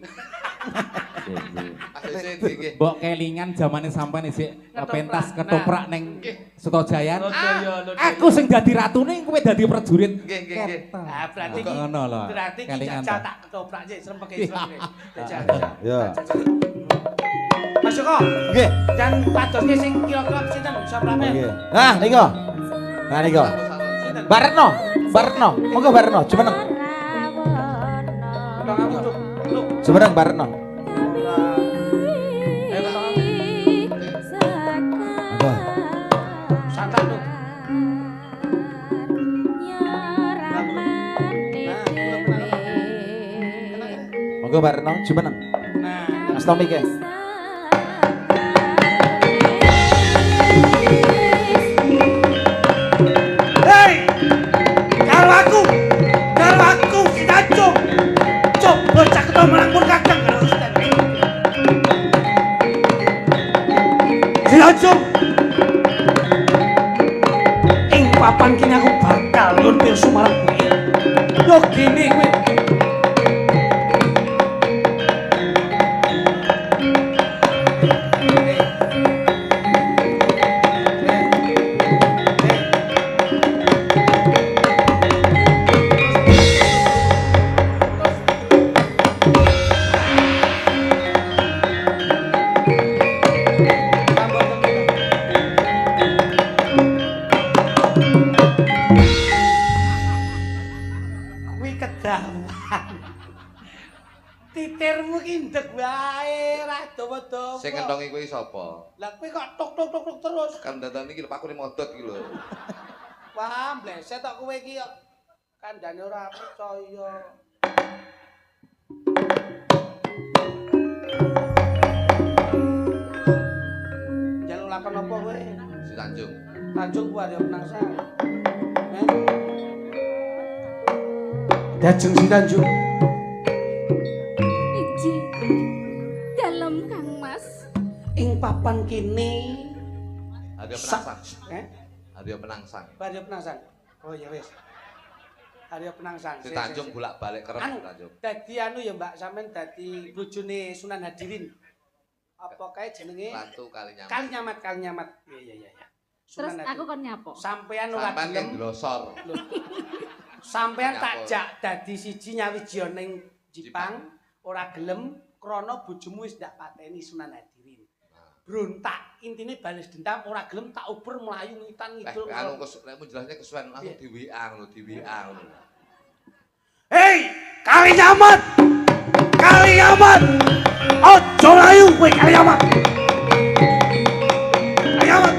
Mbok kelingan zamane sampean isih pentas ketoprak ning Sutojayan. Aku sing dadi ratune kowe dadi prajurit. Nggih, nggih, nggih. Ah, berarti iki ngono lho. Berarti iki jajal tak ketoprak sik srempeke srempeke. Jajal. Ya. Mas Joko. Nggih. Jan padoske sing kira-kira sinten sapramen. Nggih. Nah, niku. Nah, niku. Barno. Monggo Barno, jumeneng. Jumeneng Barno. Monggo Barno, jumeneng. Nah, Mas Tommy ke. Tanjung. Ing papan kini aku bakal nyuwun pirsa marang kowe. Yo gini kowe. Titirmu ki ndek wae ra dawa-dawa. Sing ngentongi kuwi sapa? Lah kowe kok tok terus. Kandhane iki lho Pak Kuri modot iki lho. Wah, bleset tok kowe iki kok kandhane ora percaya. Jaluk lakon apa kowe? Si Tanjung. Tanjung ku arep nangsa. Dajeng si Tanjung. Iji dalem Kang Mas. Ing papan kene Arya Penangsang. Eh? Arya Penangsang. Arya Penangsang. Oh ya wis. Arya Penangsang. Si Tanjung bolak-balik kerep Anu, Tanjung. dadi anu ya Mbak, sampean dadi bojone Sunan Hadirin. Apa kae jenenge? Ratu Kalinyamat. Kalinyamat. Iya. Terus Sunan aku kon nyapo. Sampean ora Sampeyan gelem. ndlosor. Sampean Nyapa. tak jak dadi siji nyawiji ning Jepang, ora gelem krana bojomu wis ndak pateni Sunan Hadirin. Brontak, intine balas dendam ora gelem tak uber mlayu ngitan ngidul. Anu nek jelasnya kesuwen langsung di WA ngono, di WA ngono. Hei, Kalinyamat! Kalinyamat! Ojo layu kowe Kalinyamat! Kalinyamat!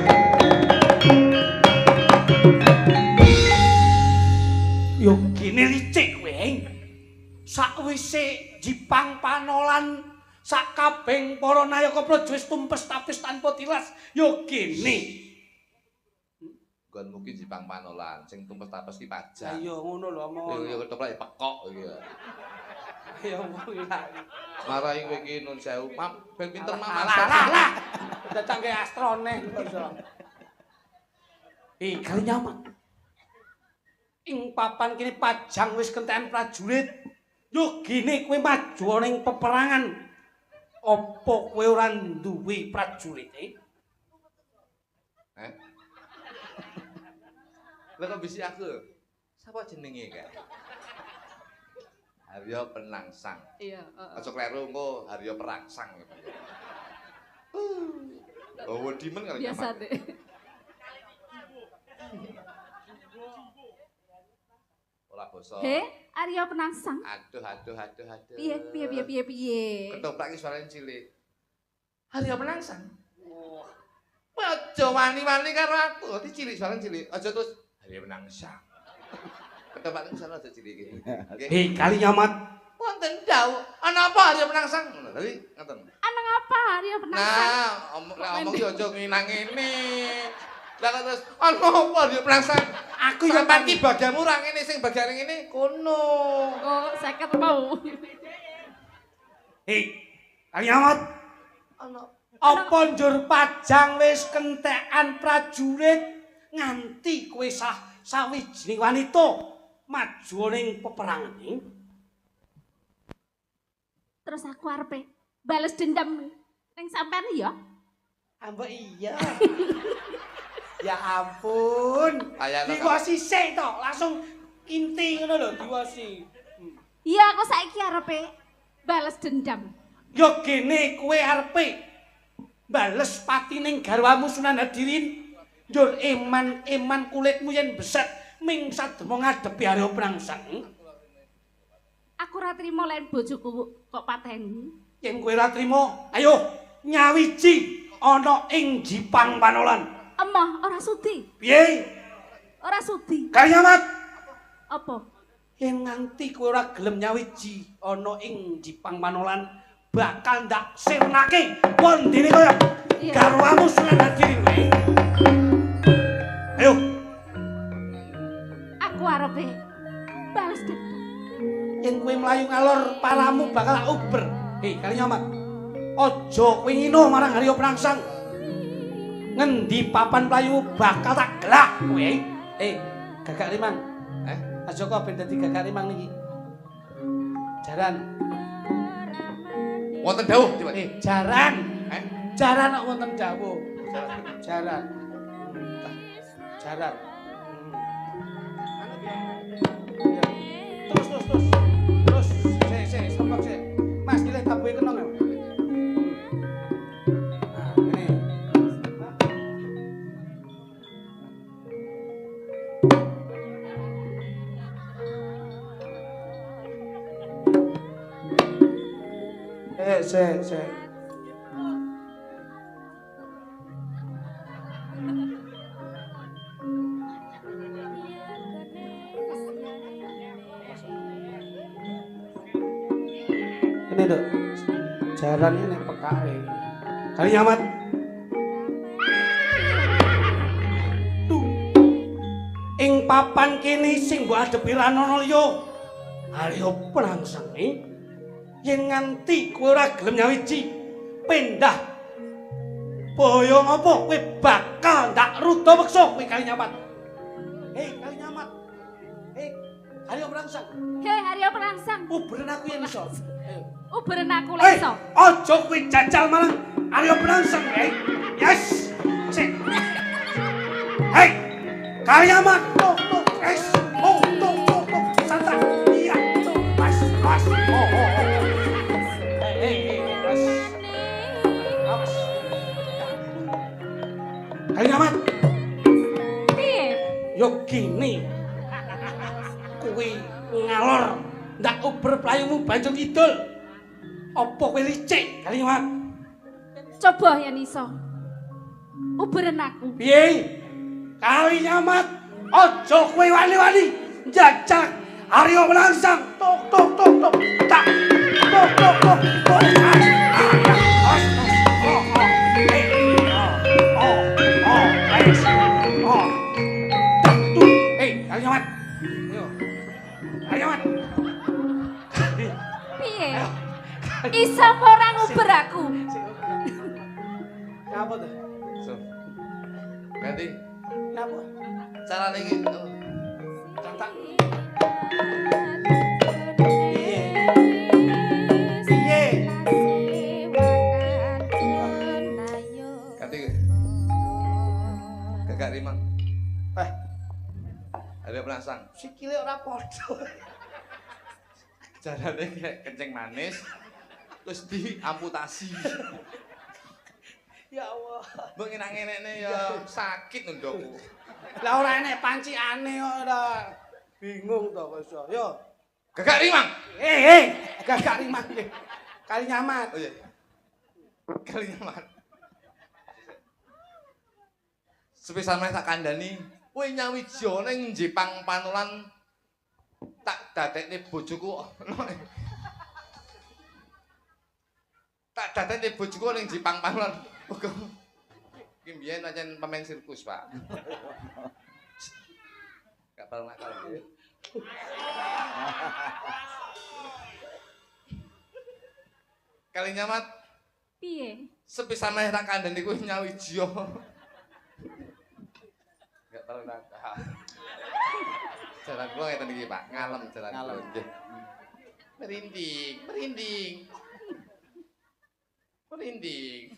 Yo gini licik kowe. Sakwise Jipang Panolan sakabeng para nayaka praja wis tumpes tapis tanpa tilas. Yo gini. Nggonmu ki Jipang Panolan sing tumpes tapes ki pajak. Ayo ngono lho omong. Yo ketoprak pekok iki ya. Ya omong lah. Marahi kowe iki nun sewu. Ben pinter Lah. Udah cangke astrone iso. Kalinyamat. Ing papan kene pajang wis kentekan prajurit. Yo gini kowe maju ning peperangan. Apa kowe ora duwe prajurit? Lah kok bisi aku? Sapa jenenge kae? Arya Penangsang. Iya, Aja kleru engko Arya Perangsang. Oh, wedi men kali biasa deh. Ora basa. He, Arya Penangsang. Aduh. Piye. Ketoprak iki suarane cilik. Arya Penangsang. Kowe aja wani-wani karo aku. Dadi cilik suarane cilik. Aja terus Arya Penangsang. Ketoprak iki suarane aja cilik iki. Nggih. Kalinyamat. Wonten dawuh, ana apa Arya Penangsang? Ngono tadi ngoten. Ana ngapa Arya Penangsang? Nah, omong yo aja nginang ngene. Lah kok terus ana apa Arya Penangsang? Aku ya sampean ki bagianmu ra ngene sing bagian ngene kono. Oh, 50 mau. Kalinyamat. Ana Apa njur pajang wis kentekan prajurit nganti kowe sawijining wanita maju ning peperangan iki? Terus aku arepe bales dendam ning sampean ya. Ambek iya. Ya ampun. Diwasi sik to, langsung inti ngono lho diwasi. Iya, aku saiki arepe bales dendam. Ya gene kowe arepe bales patining garwamu Sunan Hadirin. Njur eman kulitmu yen beset ming sademo ngadepi Arya Penangsang. Aku ora trimo len bojoku kok pateni. Yen kowe ora trima, ayo nyawiji ana ing Jipang Panolan. Emoh, ora sudi. Piye? Ora sudi. Kalinyamat. Apa? Yen nganti kowe ora gelem nyawiji ana ing Jipang Panolan, bakal ndak sirnake wondene kaya garwamu Sunan Hadirin kowe. Ayo. Aku arepe bales dendam. Yen kowe mlayu ngalor paramu bakal uber. Kalinyamat. Aja kowe ngino marang Arya Penangsang. Ngendi papan playumu bakal tak gelak kowe. Gagak Rimang. Aja kok ben dadi Gagak Rimang niki. Jaran. Wonten dawuh, Dik. Jaran. Jaran kok wonten dawuh. Jaran. Jaran. Terus. Sik, sempok sik. Mas nilai tabuhe kenong ya. Sik. Ini Dok. Jaran ini pekae. Kali nyamat. Tuh. Ing papan kene sing mbok adepi ranono liya. Arya prangsenge yen nganti kowe ora gelem nyawiji pendah boyo ngopo kowe bakal ndak rudo weksa kowe kali nyamat. Kali nyamat. Arya prangsang. Arya prangsang. Uberen aku yen iso. Uberen aku lek iso. Aja kowe jajal malah Arya prangsang, Yes. Sik. Kali nyamat. Yes. Santai. Iya. Mas. Kali nyamat. Piye? Yo gini. Kowe ngalor ndak uber playumu banjur kidul. Apa kowe licik kali nyamat? Coba yen iso. Uberen aku. Piye? Kali nyamat. Aja kowe wani-wani njajak Arya prangsang. Tok. Tak. Tok. Piye? Iso ora nguber aku? Napa to? Ganti. Napa? Carane iki. Cantak. Ganti. Gagak Rimang. Arya prangsang. Sikile ora padha. Jarane kayak kencing manis terus diamputasi. Ya Allah. Mbok ngene-ngene ya sakit ndokku. Lah ora enek pancikane kok ora. Bingung to wis. Yo. Gagak Rimang. Gagak Rimang. Kali nyamat. Oh iya. Kali nyamat. Sepisan meneh tak kandhani, kowe nyawija ning Jepang Panulan tak dadekne bojoku. Tak dadekne bojoku ning Jepang Panulan. Iki mbiyen pancen pemain sirkus, Pak. Gak tau nakal iki. Kali nyamat. Piye? Sepisan meneh tak kandhani kowe nyawija. Gak tau nakal. Jalan kula ngeten iki, Pak. Ngalem jalan kula. Nggih. Merinding.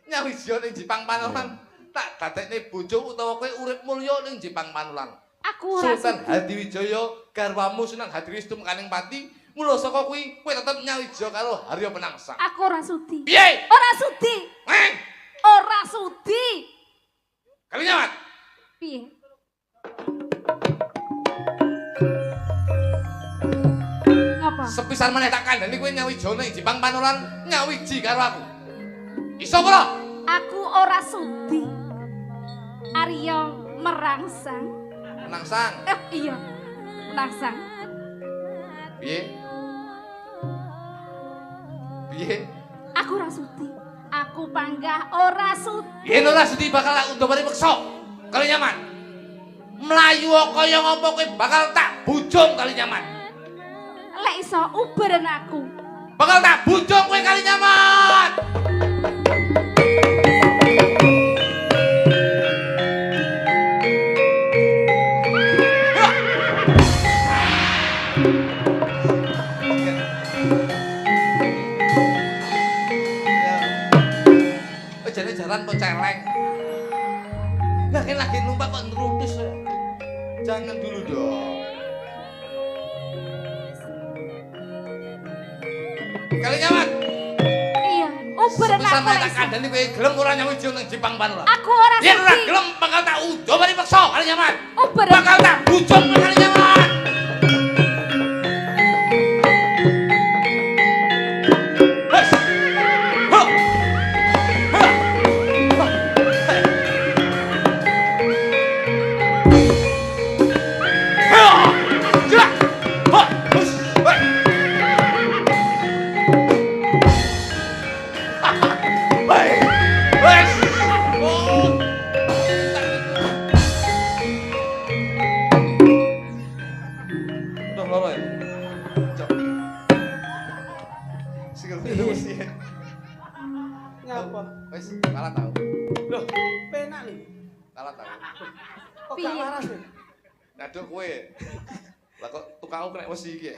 Nyawija ning Jepang Panulan. Tak dadekne bojo utawa kowe urip mulya ning Jepang Panulan. Aku ora Sultan Hadiwijaya garwamu Sunan Hadiwistu Mekaning Pati. Mula saka kuwi kowe tetep nyawija karo Arya Prangsang. Aku ora sudi. Piye? Ora sudi. Ora sudi. Kali nyamat. Piye? Apa? Sepisan meneh tak kandhani kowe nyawija ning Jepang Panulan nyawiji karo aku. Iso ora? Aku ora sudi. Arya merangsang. Prangsang. Iya. Merangsang. Piye? Aku ora sudi. Aku panggah ora sudi. Yen ora sudi bakal tak undhamane peksa. Kali nyaman. Mlayu kaya ngopo kowe bakal tak bujung kali nyaman. Lek iso uberen aku. Bakal tak bujung kowe kali nyaman. jane jaran kok celeng. Lah kan lagi numpak kok nerutus. Jangan dulu dong. Kali nyaman. Iya, uberan aku sampe lek tak iso. kandhani kowe gelem ora nyawiji nang Jepang pan ora. Aku ora Yen ora sudi. gelem bakal tak udo mari peksa kali nyaman. Uberan. Bakal tak bujung kali nyaman. Wes. Ho. Ha. Ha. Ja. Ha. Hus. Wes. Wes. Wes. Oh. Udah loro ya? Cok. Sikil mesti. Ngapa? Wes, kalah tau. Loh, penak nih. Kalah tau. Kok gak Piye? waras nih? Aduh kowe. Lah kok tukangku kena wesi iki.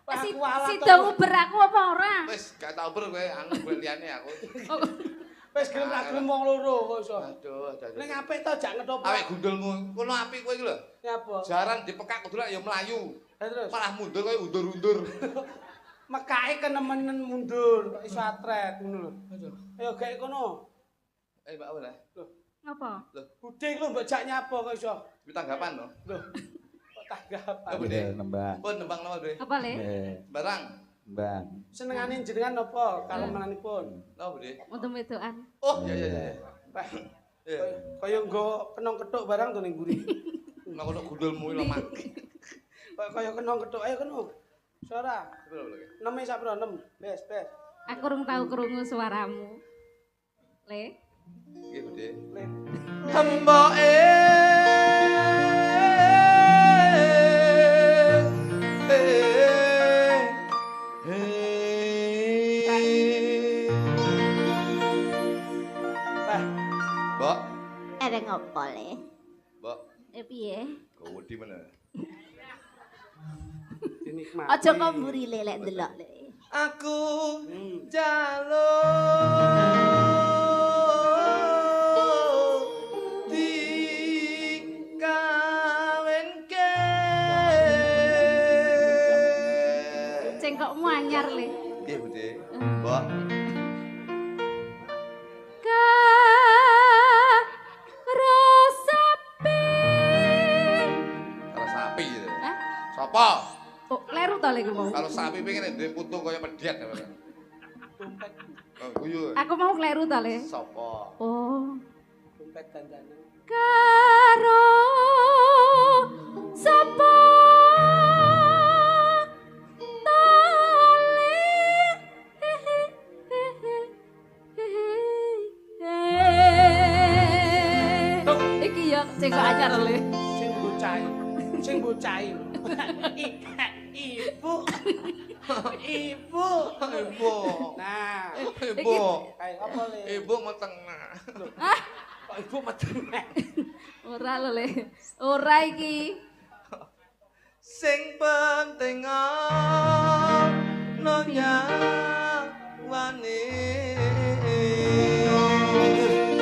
Wah, Si aku alat sida kok. uber aku apa ora? Wes, gak tau ber kowe anu kowe liyane aku. Oh, Wis gelem ra gelem wong loro kok iso. Aduh, aduh. Ning apik to jak ngetopo. Awek gundulmu, kono apik kowe iki lho. Nyapa? Jaran dipekak kudu lek ya mlayu. Terus Malah mundur kowe undur-undur. mekake kenemenen mundur kok iso atret ngono lho. Aduh. Ayo gawe kono. Mbak Ula. apa? Budhe lho mbok jak nyapa kok iso. Kuwi tanggapan lho. Lho. Kok tanggapan. Apa Udah deh? nembang. Pun nembang nama deh. Apa le? Barang. Nembang. Senengane jenengan napa kalemenanipun? Apa deh? Untuk wedokan. Oh, iya iya iya. Pak, Iya. kaya nggo kenong kethuk barang to ning mburi. Nek kono gundulmu iki lemah. Kaya kenong kethuk ayo kenong. Suara. Sepiro lho. 6 sapiro 6. Bes. Aku urung tau krungu suaramu. Le? Nggih, Bu Dek. Le. Hemboke Mbok, Ada ngopo le? Mbok, Piye? kok wedi mana? Dinikmati. Aja kok mburi le lek ndelok le. Aku jaluk dikawinke. Cengkokmu anyar le. Nggih, Bu Dek. Mbok, Karo sapi. karo sapi gitu. Hah? Sopo? Oh, kleru to le mau. Kalau sapi pengen duwe putu kaya pedet. Oh, guyu. Aku mau kleru to le. Sopo? Oh. Dompet dandanan. Karo sapa iki ya cengkok anyar le. Sing bocah. Ibu. Ibu. Ibu. Nah, Ibu. kayak apa le? Ibu metengah. Kok ibu meteng. Ora lho le. Ora iki. Sing penting ono nyawane.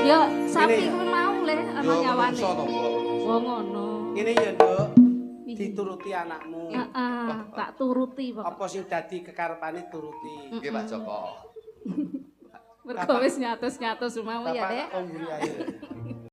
Ya sapi Ini ya? kuwi mau le ana nyawane. Oh ngono. Ngene ya, Nduk. Dituruti anakmu. Heeh, tak turuti pokok. Apa sing dadi kekarepane turuti. Nggih, Pak Joko. Mergo wis nyatus-nyatus mau ya, Bapak Dek. kok mburi ae.